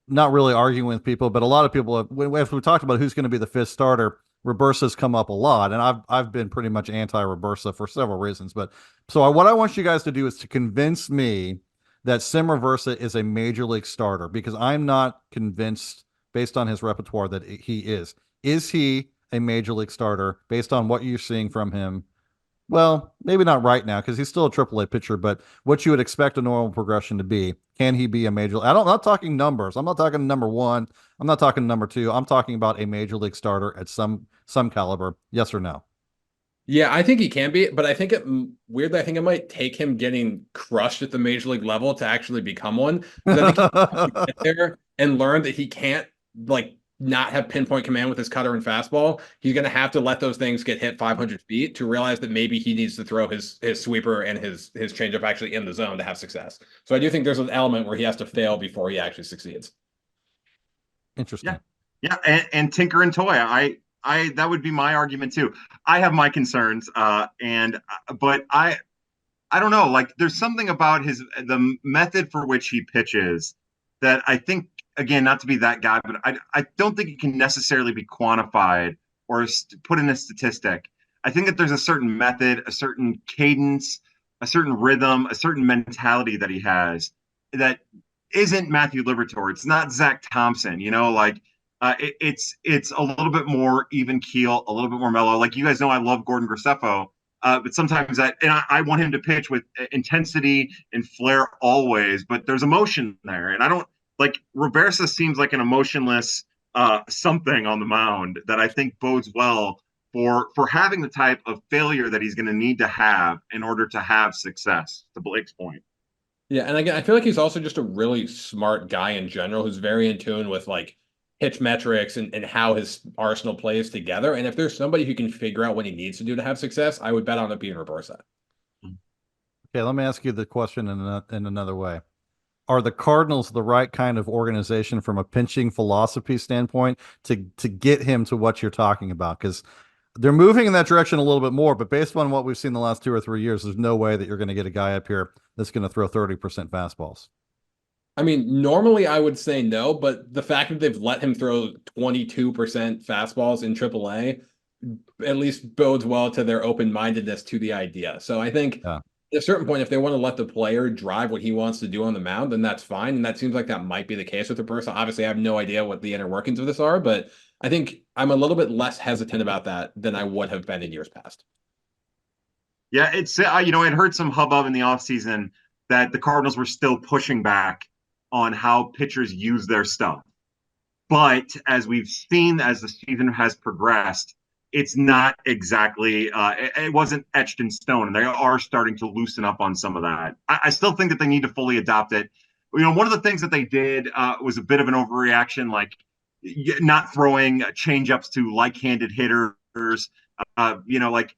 not really arguing with people, but a lot of people have, if we talked about who's going to be the fifth starter, Reversa's come up a lot, and I've been pretty much anti-Reversa for several reasons. But so what I want you guys to do is to convince me that Sim Reversa is a major league starter, because I'm not convinced based on his repertoire that he is. Is he a major league starter based on what you're seeing from him? Well, maybe not right now, because he's still a AAA pitcher, but what you would expect a normal progression to be. Can he be a major? I'm not talking numbers. I'm not talking number one. I'm not talking number two. I'm talking about a major league starter at some caliber. Yes or no? Yeah, I think he can be, but I think weirdly, I think it might take him getting crushed at the major league level to actually become one. Because I think he get there and learn that he can't like not have pinpoint command with his cutter and fastball. He's going to have to let those things get hit 500 feet to realize that maybe he needs to throw his sweeper and his changeup actually in the zone to have success. So I do think there's an element where he has to fail before he actually succeeds. Interesting. Yeah, and tinker and toy. I that would be my argument too. I have my concerns, but I don't know. Like, there's something about the method for which he pitches that I think, again, not to be that guy, but I don't think it can necessarily be quantified or put in a statistic. I think that there's a certain method, a certain cadence, a certain rhythm, a certain mentality that he has that isn't Matthew Liberatore. It's not Zach Thompson, like it's a little bit more even keel, a little bit more mellow. Like, you guys know, I love Gordon Graceffo, but sometimes I want him to pitch with intensity and flair always, but there's emotion there. And I don't, like, Reversa seems like an emotionless something on the mound that I think bodes well for having the type of failure that he's going to need to have in order to have success, to Blake's point. Yeah, and again, I feel like he's also just a really smart guy in general, who's very in tune with like pitch metrics and how his arsenal plays together. And if there's somebody who can figure out what he needs to do to have success, I would bet on it being Reversa. Okay, let me ask you the question in another way. Are the Cardinals the right kind of organization from a pitching philosophy standpoint to get him to what you're talking about? Because they're moving in that direction a little bit more, but based on what we've seen the last 2 or 3 years, there's no way that you're going to get a guy up here that's going to throw 30% fastballs. I mean, normally I would say no, but the fact that they've let him throw 22% fastballs in AAA at least bodes well to their open-mindedness to the idea. So I think at a certain point, if they want to let the player drive what he wants to do on the mound, then that's fine. And that seems like that might be the case with the person. Obviously, I have no idea what the inner workings of this are, but I think I'm a little bit less hesitant about that than I would have been in years past. Yeah, it's it heard some hubbub in the offseason that the Cardinals were still pushing back on how pitchers use their stuff. But as we've seen as the season has progressed, it's not exactly it wasn't etched in stone, and they are starting to loosen up on some of that. I still think that they need to fully adopt it. One of the things that they did was a bit of an overreaction. Like, not throwing changeups to like-handed hitters. Like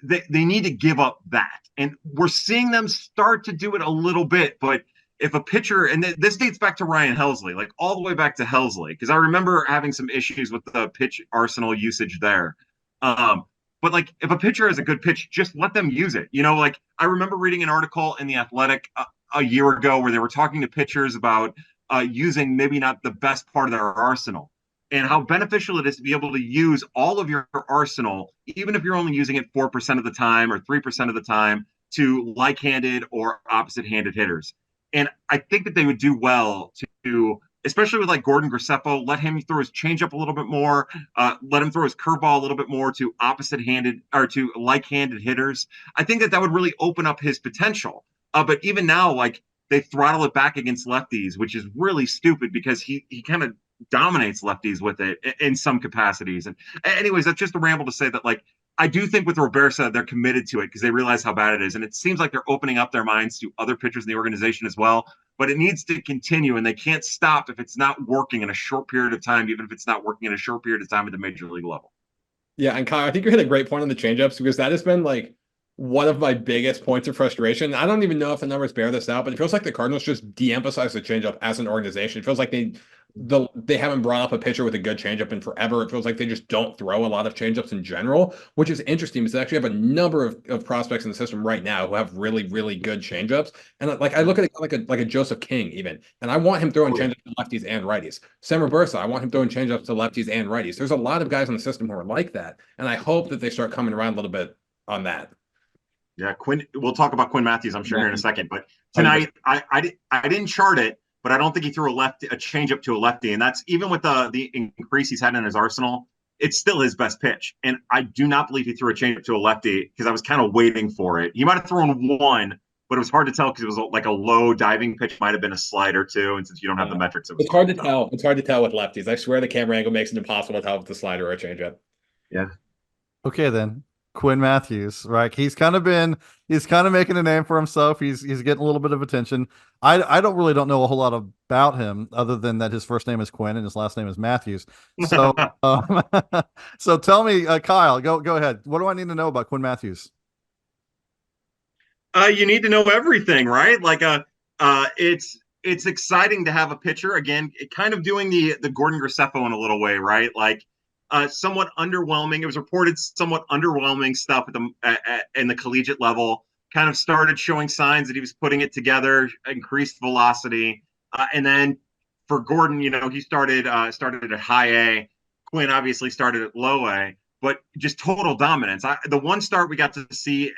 they need to give up that. And we're seeing them start to do it a little bit, but if a pitcher, and this dates back to Ryan Helsley, like all the way back to Helsley, because I remember having some issues with the pitch arsenal usage there. But like if a pitcher has a good pitch, just let them use it. Like I remember reading an article in The Athletic a year ago where they were talking to pitchers about using maybe not the best part of their arsenal and how beneficial it is to be able to use all of your arsenal, even if you're only using it 4% of the time or 3% of the time, to like-handed or opposite-handed hitters. And I think that they would do well to, especially with like Gordon Graceffo, let him throw his changeup a little bit more, let him throw his curveball a little bit more to opposite-handed or to like-handed hitters. I think that would really open up his potential. But even now, like they throttle it back against lefties, which is really stupid because he kind of dominates lefties with it in some capacities. And anyways, that's just a ramble to say that like I do think with Roberta they're committed to it because they realize how bad it is, and it seems like they're opening up their minds to other pitchers in the organization as well. But it needs to continue, and they can't stop if it's not working in a short period of time, even if it's not working in a short period of time at the major league level. Yeah, and Kyle, I think you hit a great point on the changeups because that has been like one of my biggest points of frustration. I don't even know if the numbers bear this out, but it feels like the Cardinals just de-emphasize the changeup as an organization. It feels like they haven't brought up a pitcher with a good changeup in forever. It feels like they just don't throw a lot of changeups in general, which is interesting because they actually have a number of prospects in the system right now who have really, really good changeups. And like I look at it like a Joseph King even, and I want him throwing changeups to lefties and righties. Sam Roberta, I want him throwing changeups to lefties and righties. There's a lot of guys in the system who are like that, and I hope that they start coming around a little bit on that. Yeah, Quinn. We'll talk about Quinn Matthews, I'm sure, here in a second. But tonight, I didn't chart it, but I don't think he threw a changeup to a lefty, and that's even with the increase he's had in his arsenal. It's still his best pitch, and I do not believe he threw a changeup to a lefty because I was kind of waiting for it. He might have thrown one, but it was hard to tell because it was like a low diving pitch, might have been a slider too. And since you don't have the metrics, it's hard to tell. It's hard to tell with lefties. I swear the camera angle makes it impossible to tell with the slider or a changeup. Yeah. Okay, then. Quinn Matthews, right? He's kind of making a name for himself. He's getting a little bit of attention. I don't know a whole lot about him other than that his first name is Quinn and his last name is Matthews. So so tell me, Kyle, go ahead. What do I need to know about Quinn Matthews? You need to know everything, right? Like it's exciting to have a pitcher again, kind of doing the Gordon Graceffo in a little way, right? Like somewhat underwhelming. It was reported somewhat underwhelming stuff in the collegiate level. Kind of started showing signs that he was putting it together, increased velocity, and then for Gordon, he started at high A. Quinn obviously started at low A, but just total dominance. The one start we got to see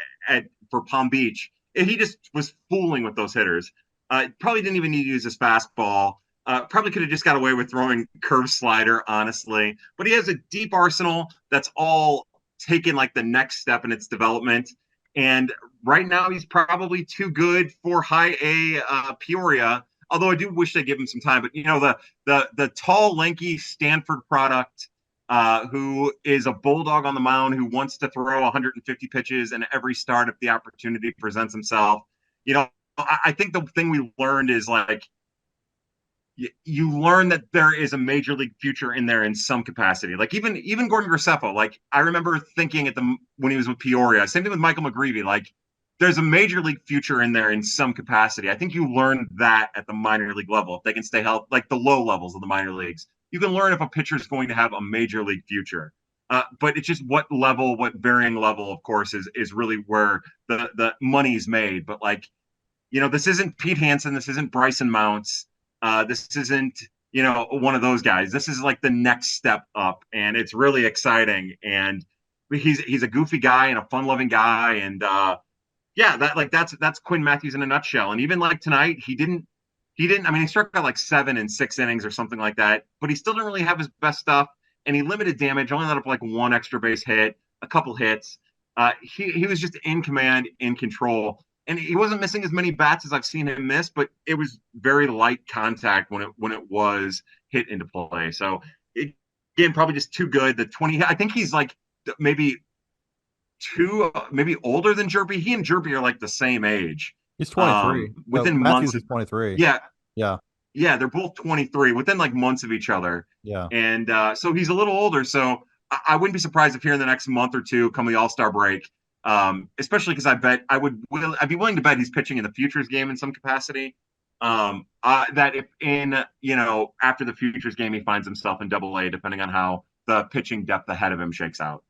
for Palm Beach, he just was fooling with those hitters. Probably didn't even need to use his fastball. Probably could have just got away with throwing curve slider, honestly. But he has a deep arsenal that's all taken like the next step in its development. And right now he's probably too good for high A Peoria. Although I do wish they give him some time. But the tall, lanky Stanford product who is a bulldog on the mound who wants to throw 150 pitches in every start if the opportunity presents himself. I think the thing we learned is like you learn that there is a major league future in there in some capacity. Like even Gordon Graceffo, like I remember thinking when he was with Peoria, same thing with Michael McGreevy, like there's a major league future in there in some capacity. I think you learn that at the minor league level. If they can stay healthy, like the low levels of the minor leagues, you can learn if a pitcher is going to have a major league future. But it's just what varying level, of course, is really where the money's made. But like, this isn't Pete Hansen. This isn't Bryson Mounts. This isn't, one of those guys. This is like the next step up, and it's really exciting. And he's a goofy guy and a fun-loving guy, and that's Quinn Matthews in a nutshell. And even like tonight, he didn't. I mean, he struck out like 7 in 6 innings or something like that, but he still didn't really have his best stuff, and he limited damage. Only let up like 1 extra base hit, a couple hits. He was just in command, in control. And he wasn't missing as many bats as I've seen him miss, but it was very light contact when it was hit into play. So again, probably just too good. I think he's like maybe older than J.P. He and J.P. are like the same age. He's 23. Within Matthews months. is 23. Yeah. Yeah. Yeah, they're both 23 within like months of each other. Yeah. And so he's a little older. So I wouldn't be surprised if here in the next month or two, come the All-Star break, especially because I'd be willing to bet he's pitching in the Futures game in some capacity. That if after the Futures game he finds himself in Double A, depending on how the pitching depth ahead of him shakes out.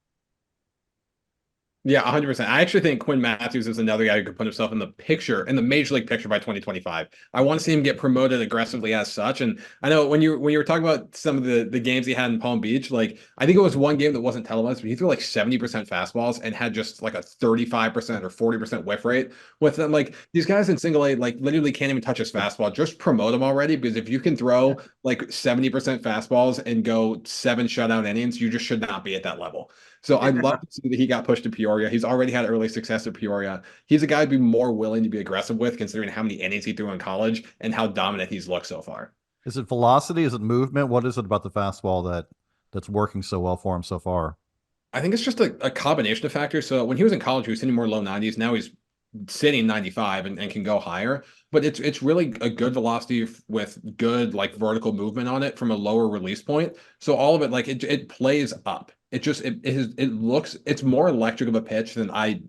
Yeah, 100%. I actually think Quinn Matthews is another guy who could put himself in the major league picture by 2025. I want to see him get promoted aggressively as such. And I know when you were talking about some of the games he had in Palm Beach, like I think it was one game that wasn't televised, but he threw like 70% fastballs and had just like a 35% or 40% whiff rate with them. Like these guys in single A, like literally can't even touch his fastball. Just promote him already, because if you can throw like 70% fastballs and go 7 shutout innings, you just should not be at that level. So I'd love to see that he got pushed to Peoria. He's already had early success at Peoria. He's a guy I'd be more willing to be aggressive with, considering how many innings he threw in college and how dominant he's looked so far. Is it velocity? Is it movement? What is it about the fastball that's working so well for him so far? I think it's just a combination of factors. So when he was in college, he was hitting more low 90s. Now he's sitting 95 and can go higher. But it's really a good velocity with good like vertical movement on it from a lower release point. So all of it, like it plays up. It's more electric of a pitch than I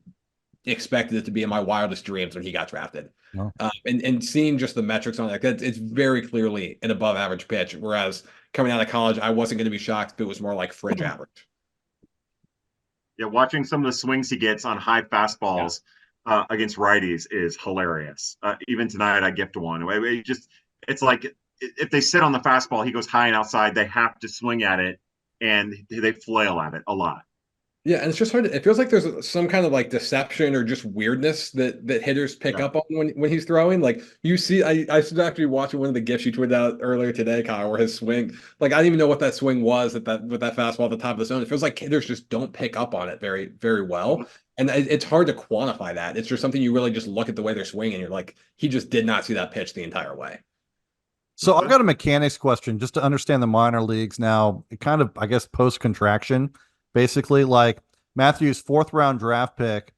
expected it to be in my wildest dreams when he got drafted. No. And seeing just the metrics on it, like it's very clearly an above average pitch. Whereas coming out of college, I wasn't going to be shocked if it was more like fringe average. Yeah, watching some of the swings he gets on high fastballs against righties is hilarious. Even tonight, I gift one. It's like if they sit on the fastball, he goes high and outside. They have to swing at it, and they flail at it a lot. Yeah, and it's just hard. It feels like there's some kind of like deception or just weirdness that hitters pick up on when he's throwing. Like you see, I was actually watching one of the gifs you tweeted out earlier today, Kyle, where his swing, like I didn't even know what that swing was with that fastball at the top of the zone. It feels like hitters just don't pick up on it very, very well, and it's hard to quantify that. It's just something you really just look at the way they're swinging, and you're like, he just did not see that pitch the entire way. So I've got a mechanics question just to understand the minor leagues now. It kind of, I guess, post contraction, basically, like Matthews' 4th round draft pick.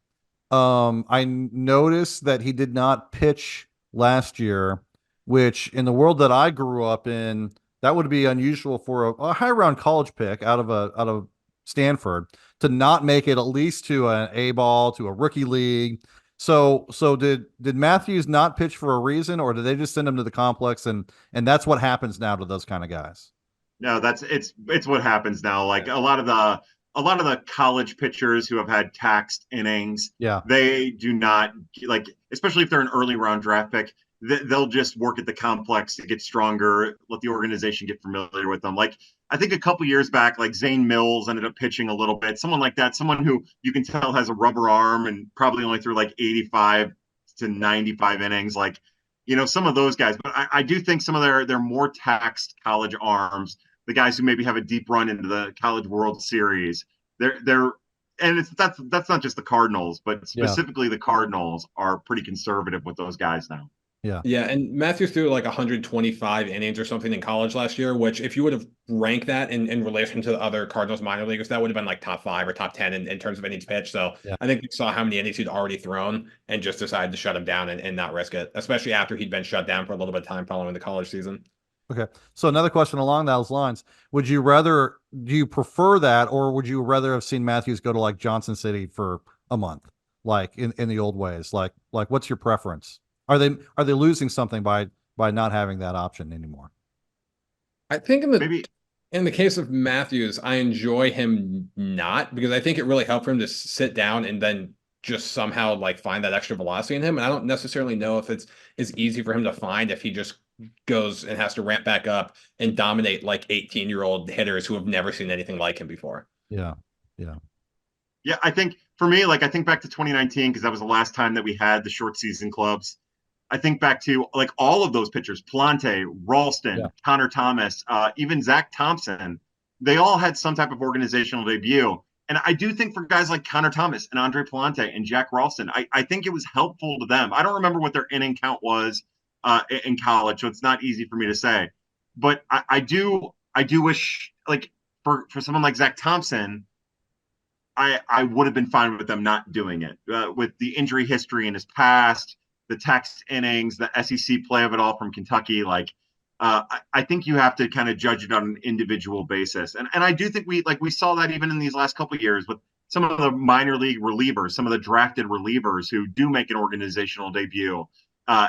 I noticed that he did not pitch last year, which in the world that I grew up in, that would be unusual for a high round college pick out of Stanford to not make it at least to an A ball, to a rookie league. So did Matthews not pitch for a reason, or did they just send him to the complex and that's what happens now to those kind of guys? No, it's what happens now. Like a lot of the college pitchers who have had taxed innings, Yeah, they do not like, especially if they're an early round draft pick, they'll just work at the complex to get stronger, let the organization get familiar with them. Like I think a couple years back, like Zane Mills ended up pitching a little bit, someone like that, someone who you can tell has a rubber arm and probably only threw like 85 to 95 innings, like, some of those guys. But I do think some of their more taxed college arms, the guys who maybe have a deep run into the College World Series, they're and that's not just the Cardinals, but specifically the Cardinals are pretty conservative with those guys now. Yeah, and Matthews threw like 125 innings or something in college last year, which if you would have ranked that in relation to the other Cardinals minor leaguers, that would have been like top 5 or top 10 in terms of innings pitched. So I think you saw how many innings he'd already thrown and just decided to shut him down and not risk it, especially after he'd been shut down for a little bit of time following the college season. Okay. So another question along those lines. Do you prefer that, or would you rather have seen Matthews go to like Johnson City for a month, like in the old ways? Like what's your preference? Are they losing something by not having that option anymore? I think in the case of Matthews, I enjoy him not, because I think it really helped for him to sit down and then just somehow like find that extra velocity in him. And I don't necessarily know if it's as easy for him to find if he just goes and has to ramp back up and dominate like 18-year-old hitters who have never seen anything like him before. Yeah. I think for me, like I think back to 2019, because that was the last time that we had the short season clubs. I think back to like all of those pitchers, Plante, Ralston, Connor Thomas, even Zach Thompson, they all had some type of organizational debut. And I do think for guys like Connor Thomas and Andre Plante and Jack Ralston, I think it was helpful to them. I don't remember what their inning count was in college, so it's not easy for me to say. But I do wish, like for someone like Zach Thompson, I would have been fine with them not doing it. With the injury history in his past, the text innings, the SEC play of it all from Kentucky, like I think you have to kind of judge it on an individual basis. And I do think we saw that even in these last couple of years with some of the minor league relievers, some of the drafted relievers who do make an organizational debut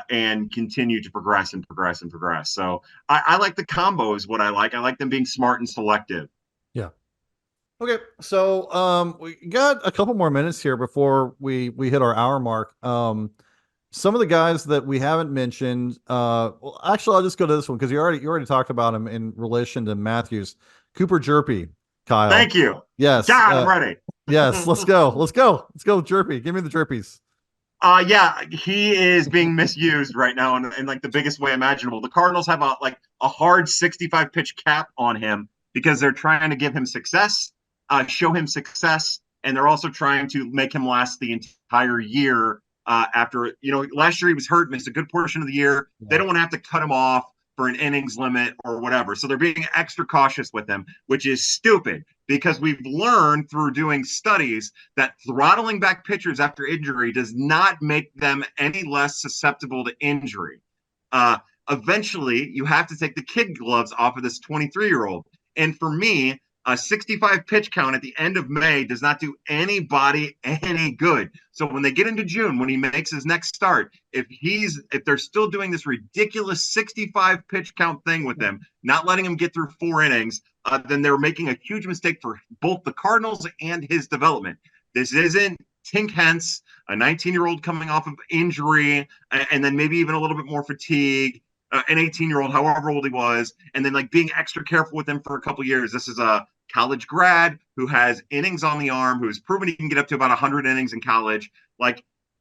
and continue to progress and progress and progress. So I like the combo is what I like. I like them being smart and selective. Yeah. Okay, so we got a couple more minutes here before we hit our hour mark. Some of the guys that we haven't mentioned, well, actually, I'll just go to this one because you already talked about him in relation to Matthews. Cooper Jerpy, Kyle. Thank you. Yes. God, I'm ready. Yes, let's go. Let's go. Let's go, Jerpy. Give me the Jerpies. Yeah, he is being misused right now in like the biggest way imaginable. The Cardinals have a hard 65 pitch cap on him because they're trying to give him success, show him success, and they're also trying to make him last the entire year. After last year he was hurt, missed a good portion of the year. Yeah. They don't want to have to cut him off for an innings limit or whatever. So they're being extra cautious with him, which is stupid because we've learned through doing studies that throttling back pitchers after injury does not make them any less susceptible to injury. Eventually, you have to take the kid gloves off of this 23-year-old. And for me, a 65 pitch count at the end of May does not do anybody any good. So when they get into June, when he makes his next start, if they're still doing this ridiculous 65 pitch count thing with him, not letting him get through 4 innings, then they're making a huge mistake for both the Cardinals and his development. This isn't Tink Hence, a 19-year-old coming off of injury, and then maybe even a little bit more fatigue. An 18-year-old, however old he was, and then being extra careful with him for a couple years. This is a college grad who has innings on the arm, who's proven he can get up to about 100 innings in college.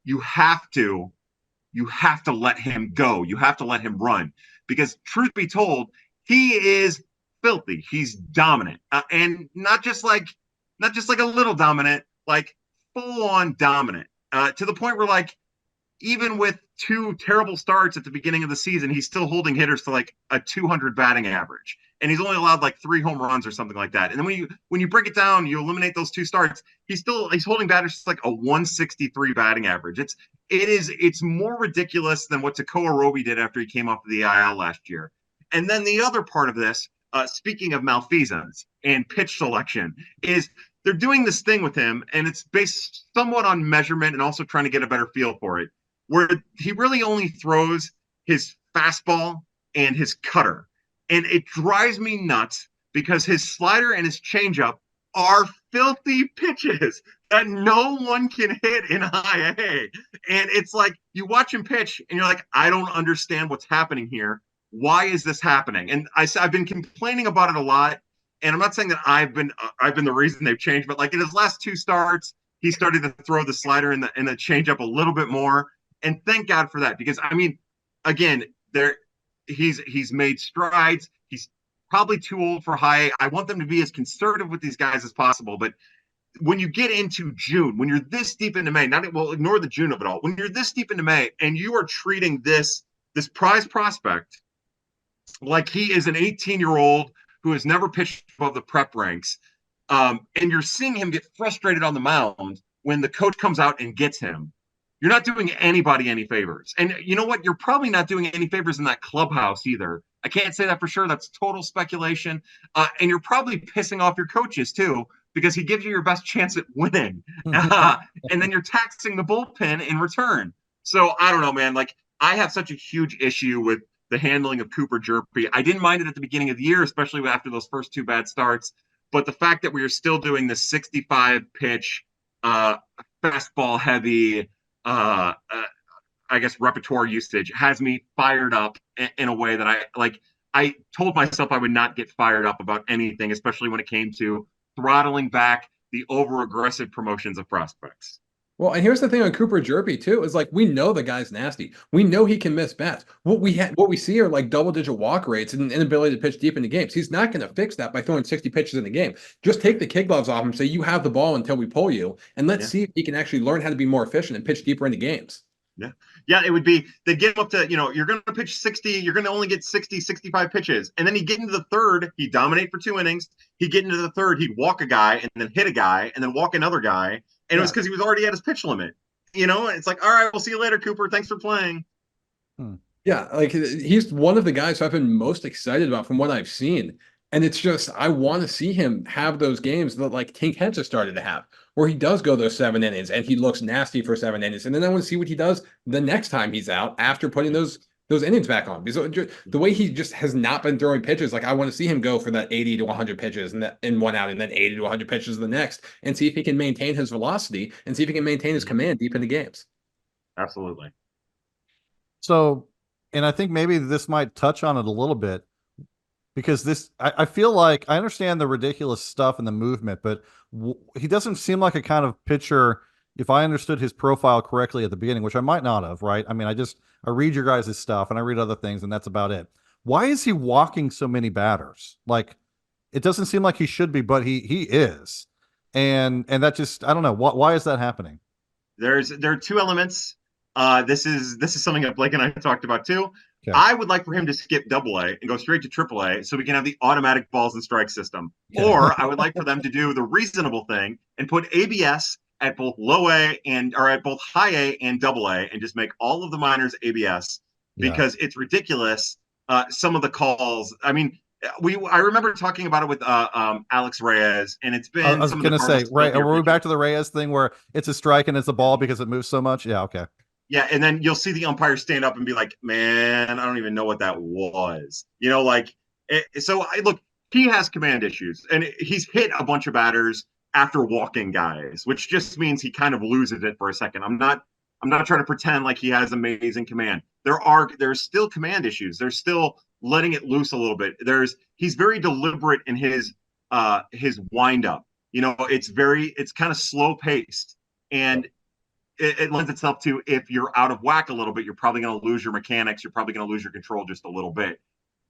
You have to let him go. You have to let him run because, truth be told, he is filthy. He's dominant, and not just like a little dominant, full on dominant, to the point where even with 2 terrible starts at the beginning of the season, he's still holding hitters to a 200 batting average. And he's only allowed 3 home runs or something like that. And then when you break it down, you eliminate those 2 starts, he's holding batters to a 163 batting average. It's more ridiculous than what Tekoa Roby did after he came off of the IL last year. And then the other part of this, speaking of malfeasance and pitch selection, is they're doing this thing with him, and it's based somewhat on measurement and also trying to get a better feel for it, where he really only throws his fastball and his cutter. And it drives me nuts because his slider and his changeup are filthy pitches that no one can hit in high A. And it's you watch him pitch and you're like, I don't understand what's happening here. Why is this happening? And I've been complaining about it a lot. And I'm not saying that I've been the reason they've changed, but in his last 2 starts, he started to throw the slider and the changeup a little bit more. And thank God for that, because again, he's made strides. He's probably too old for high A. I want them to be as conservative with these guys as possible. But when you get into June, when you're this deep into May, ignore the June of it all. When you're this deep into May and you are treating this prize prospect like he is an 18-year-old who has never pitched above the prep ranks, and you're seeing him get frustrated on the mound when the coach comes out and gets him, you're not doing anybody any favors. And you know what? You're probably not doing any favors in that clubhouse either. I can't say that for sure. That's total speculation. And you're probably pissing off your coaches too, because he gives you your best chance at winning. And then you're taxing the bullpen in return. So I don't know, man. I have such a huge issue with the handling of Cooper Jerpy. I didn't mind it at the beginning of the year, especially after those first 2 bad starts. But the fact that we are still doing the 65 pitch, fastball heavy, I guess repertoire usage has me fired up in a way that I told myself I would not get fired up about anything, especially when it came to throttling back the over aggressive promotions of prospects. Well, and here's the thing on Cooper Jerpy too, is we know the guy's nasty. We know he can miss bats. What we see are double-digit walk rates and inability to pitch deep into games. He's not going to fix that by throwing 60 pitches in the game. Just take the kid gloves off him, say you have the ball until we pull you, and let's see if he can actually learn how to be more efficient and pitch deeper into games. Yeah, it would be, they get him up to, you're going to pitch 60, you're going to only get 60, 65 pitches. And then he'd get into the third, he'd dominate for 2 innings. He'd get into the third, he'd walk a guy and then hit a guy and then walk another guy. And it was because he was already at his pitch limit. And it's all right, we'll see you later, Cooper. Thanks for playing. Yeah, like he's one of the guys who I've been most excited about from what I've seen. And it's just I want to see him have those games that like Tink Hence has started to have, where he does go those 7 innings and he looks nasty for 7 innings. And then I want to see what he does the next time he's out after putting those innings back on. Because the way he just has not been throwing pitches, like I want to see him go for that 80 to 100 pitches and that in one out, and then 80 to 100 pitches the next, and see if he can maintain his velocity and see if he can maintain his command deep into games. Absolutely. So, and I think maybe this might touch on it a little bit because I feel like I understand the ridiculous stuff and the movement, but he doesn't seem like a kind of pitcher. If I understood his profile correctly at the beginning, which I might not have, right? I mean, I read your guys' stuff and I read other things, and that's about it. Why is he walking so many batters? Like, it doesn't seem like he should be, but he is, and that just I don't know why is that happening? There are two elements. This is something that Blake and I talked about too. Okay. I would like for him to skip Double A and go straight to Triple A so we can have the automatic balls and strikes system. Okay. Or I would like for them to do the reasonable thing and put ABS at both low A or at both high A and Double A, and just make all of the minors ABS, because it's ridiculous. Some of the calls. I mean, I remember talking about it with Alex Reyes, and it's been. I was going to say, right? Are we back to the Reyes thing where it's a strike and it's a ball because it moves so much? Yeah. Okay. Yeah, and then you'll see the umpire stand up and be like, "Man, I don't even know what that was." You know, like look, he has command issues, and he's hit a bunch of batters after walking guys, which just means he kind of loses it for a second. I'm not trying to pretend like he has amazing command. There's still command issues. There's still letting it loose a little bit. He's very deliberate in his wind up. You know, it's kind of slow paced, and it lends itself to, if you're out of whack a little bit, you're probably going to lose your mechanics. You're probably going to lose your control just a little bit.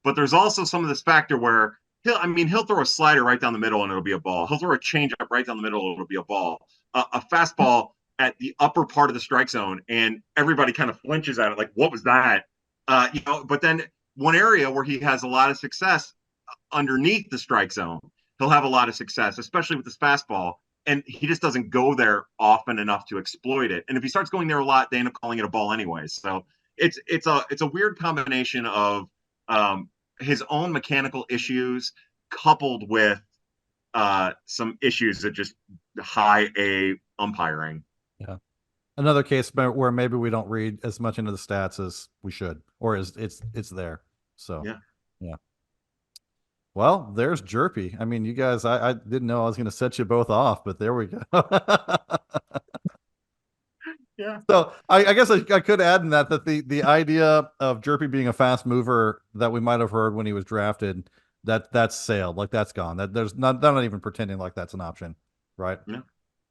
But there's also some of this factor where he'll throw a slider right down the middle and it'll be a ball. He'll throw a changeup right down the middle and it'll be a ball. A fastball at the upper part of the strike zone, and everybody kind of flinches at it, like, what was that? But then one area where he has a lot of success underneath the strike zone, he'll have a lot of success, especially with this fastball. And he just doesn't go there often enough to exploit it. And if he starts going there a lot, they end up calling it a ball anyways. So it's a weird combination of his own mechanical issues coupled with some issues that just high A umpiring. Yeah. Another case where maybe we don't read as much into the stats as we should, or it's there. So yeah. Well, there's J.P. I mean, you guys, I didn't know I was going to set you both off, but there we go. Yeah. So I guess I could add in that the idea of J.P. being a fast mover that we might have heard when he was drafted, that's sailed. Like, that's gone. That they're not even pretending like that's an option, right?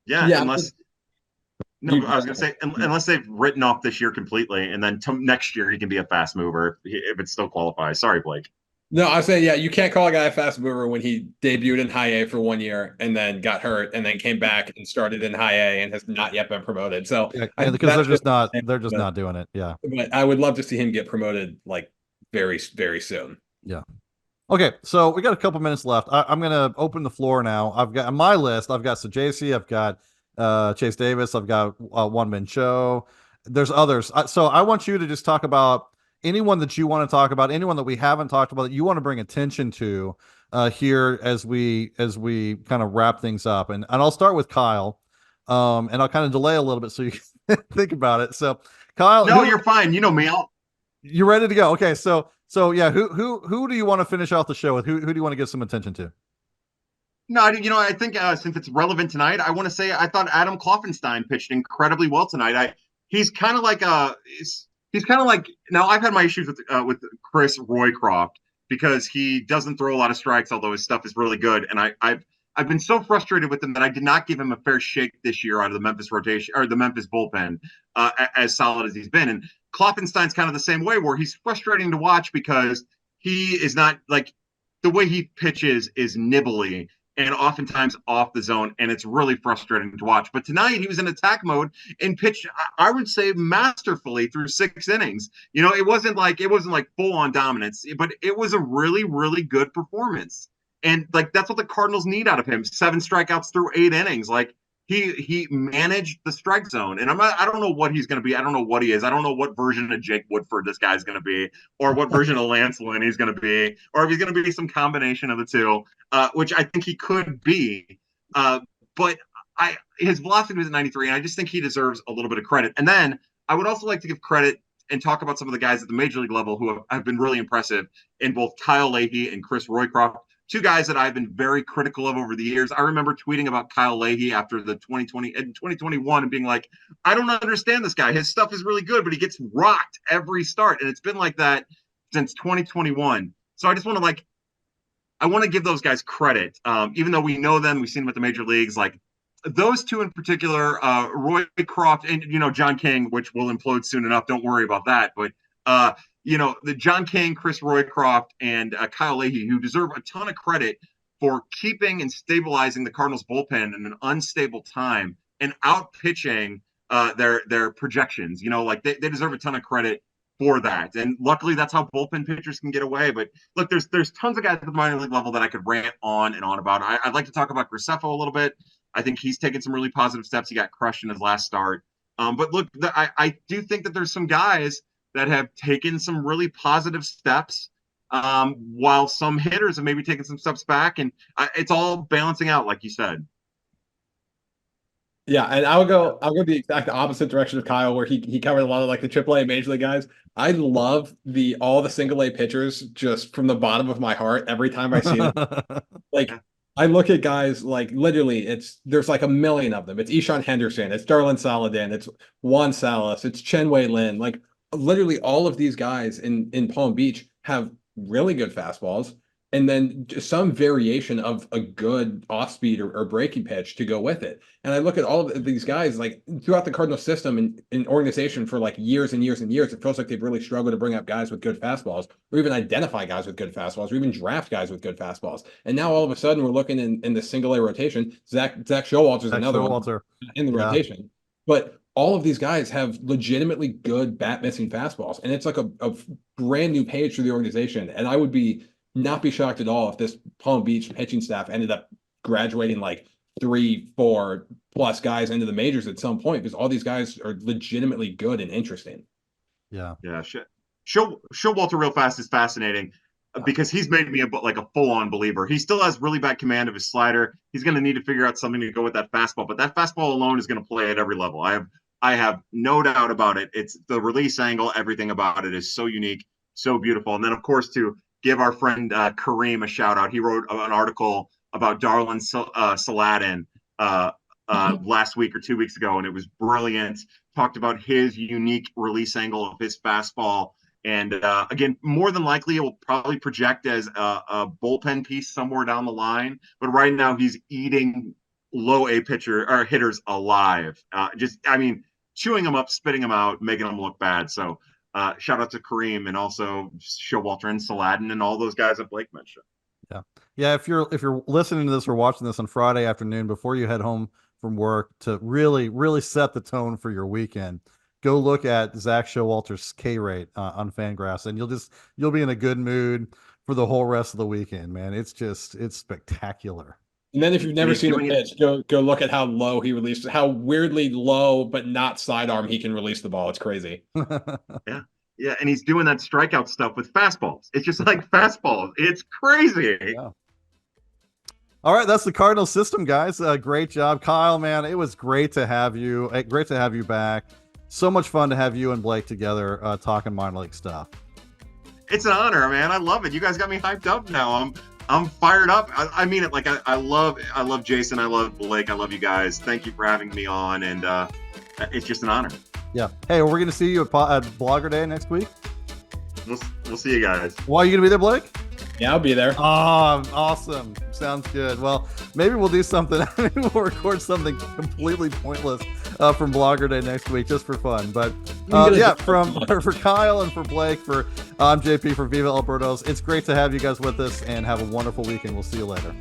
Yeah. Unless. No, I was going to say, unless they've written off this year completely, and then next year he can be a fast mover if it still qualifies. Sorry, Blake. No, I was saying, yeah, you can't call a guy a fast mover when he debuted in high A for 1 year and then got hurt and then came back and started in high A and has not yet been promoted. So because they're just not doing it. Yeah. But I would love to see him get promoted like very, very soon. Yeah. Okay, so we got a couple minutes left. I'm going to open the floor now. I've got on my list, I've got JC, I've got Chase Davis, I've got One Man Show. There's others. So I want you to just talk about anyone that you want to talk about, anyone that we haven't talked about that you want to bring attention to here as we kind of wrap things up. And I'll start with Kyle, and I'll kind of delay a little bit so you can think about it. So Kyle, no, you're fine. You know me. You're ready to go. Okay, so yeah, who do you want to finish off the show with? Who do you want to give some attention to? No, I think since it's relevant tonight, I want to say I thought Adam Kloffenstein pitched incredibly well tonight. He's kind of like now I've had my issues with Chris Roycroft because he doesn't throw a lot of strikes, although his stuff is really good. And I've been so frustrated with him that I did not give him a fair shake this year out of the Memphis rotation or the Memphis bullpen, as solid as he's been. And Kloffenstein's kind of the same way, where he's frustrating to watch because he is not, like, the way he pitches is nibbly and oftentimes off the zone, and it's really frustrating to watch. But tonight he was in attack mode and pitched, I would say, masterfully through 6 innings. It wasn't like full on dominance, but it was a really, really good performance. And like, that's what the Cardinals need out of him. 7 strikeouts through 8 innings. Like, he managed the strike zone, and I don't know what he's going to be. I don't know what he is. I don't know what version of Jake Woodford this guy's going to be, or what version of Lance Lynn he's going to be, or if he's going to be some combination of the two, which I think he could be. But his velocity was at 93, and I just think he deserves a little bit of credit. And then I would also like to give credit and talk about some of the guys at the major league level who have been really impressive in both Kyle Leahy and Chris Roycroft. Two guys that I've been very critical of over the years. I remember tweeting about Kyle Leahy after the 2020 and 2021 and being like, I don't understand this guy. His stuff is really good, but he gets rocked every start. And it's been like that since 2021. So I just want to I want to give those guys credit. Even though we know them, we've seen them at the major leagues, those two in particular, Roycroft and, John King, which will implode soon enough. Don't worry about that. But, the John King, Chris Roycroft, and Kyle Leahy, who deserve a ton of credit for keeping and stabilizing the Cardinals bullpen in an unstable time and out pitching their projections. They deserve a ton of credit for that. And luckily, that's how bullpen pitchers can get away. But look, there's tons of guys at the minor league level that I could rant on and on about. I'd like to talk about Graceffo a little bit. I think he's taken some really positive steps. He got crushed in his last start. But look, I do think that there's some guys that have taken some really positive steps, while some hitters have maybe taken some steps back, and it's all balancing out, like you said. Yeah, and I'll go the exact opposite direction of Kyle, where he covered a lot of the AAA major league guys. I love all the single A pitchers just from the bottom of my heart every time I see them. I look at guys literally there's a million of them. It's Ishan Henderson, it's Darlin Saladin, it's Juan Salas, it's Chen Wei Lin. Literally all of these guys in Palm Beach have really good fastballs, and then just some variation of a good off speed or breaking pitch to go with it. And I look at all of these guys throughout the Cardinal system and organization for years and years and years. It feels like they've really struggled to bring up guys with good fastballs, or even identify guys with good fastballs, or even draft guys with good fastballs. And now all of a sudden we're looking in the single A rotation. Zach Showalter's another one in the rotation, but all of these guys have legitimately good bat missing fastballs, and it's a brand new page for the organization. And I would not be shocked at all if this Palm Beach pitching staff ended up graduating 3-4 plus guys into the majors at some point, because all these guys are legitimately good and interesting. Yeah. Showalter real fast is fascinating because he's made me a full-on believer. He still has really bad command of his slider. He's going to need to figure out something to go with that fastball, but that fastball alone is going to play at every level. I have no doubt about it. It's the release angle. Everything about it is so unique, so beautiful. And then, of course, to give our friend Kareem a shout out, he wrote an article about Darlin Saladin last week or 2 weeks ago, and it was brilliant. Talked about his unique release angle of his fastball. And again, more than likely, it will probably project as a bullpen piece somewhere down the line. But right now, he's eating low A pitcher or hitters alive. Chewing them up, spitting them out, making them look bad. So shout out to Kareem, and also Showalter and Saladin and all those guys that Blake mentioned. Yeah. If you're listening to this or watching this on Friday afternoon before you head home from work, to really set the tone for your weekend, go look at Zach Showalter's K rate on Fangraphs, and you'll be in a good mood for the whole rest of the weekend, man. It's spectacular. And then if you've never seen a pitch, go look at how low he released, how weirdly low but not sidearm he can release the ball. It's crazy. Yeah, and he's doing that strikeout stuff with fastballs. It's just like fastballs. It's crazy. Yeah. All right, that's the Cardinal system, guys. Great job, Kyle, man. It was great to have you. Great to have you back. So much fun to have you and Blake together talking minor league stuff. It's an honor, man. I love it. You guys got me hyped up now. I'm fired up. I mean it. I love Jason. I love Blake. I love you guys. Thank you for having me on, and it's just an honor. Yeah. Hey, we're gonna see you at Blogger Day next week. We'll see you guys. Why, are you gonna be there, Blake? Yeah, I'll be there. Oh, awesome. Sounds good. Well, maybe we'll do something. Maybe we'll record something completely pointless from Blogger Day next week, just for fun. But for Kyle and for Blake, I'm JP for Viva El Birdos. It's great to have you guys with us, and have a wonderful weekend. We'll see you later.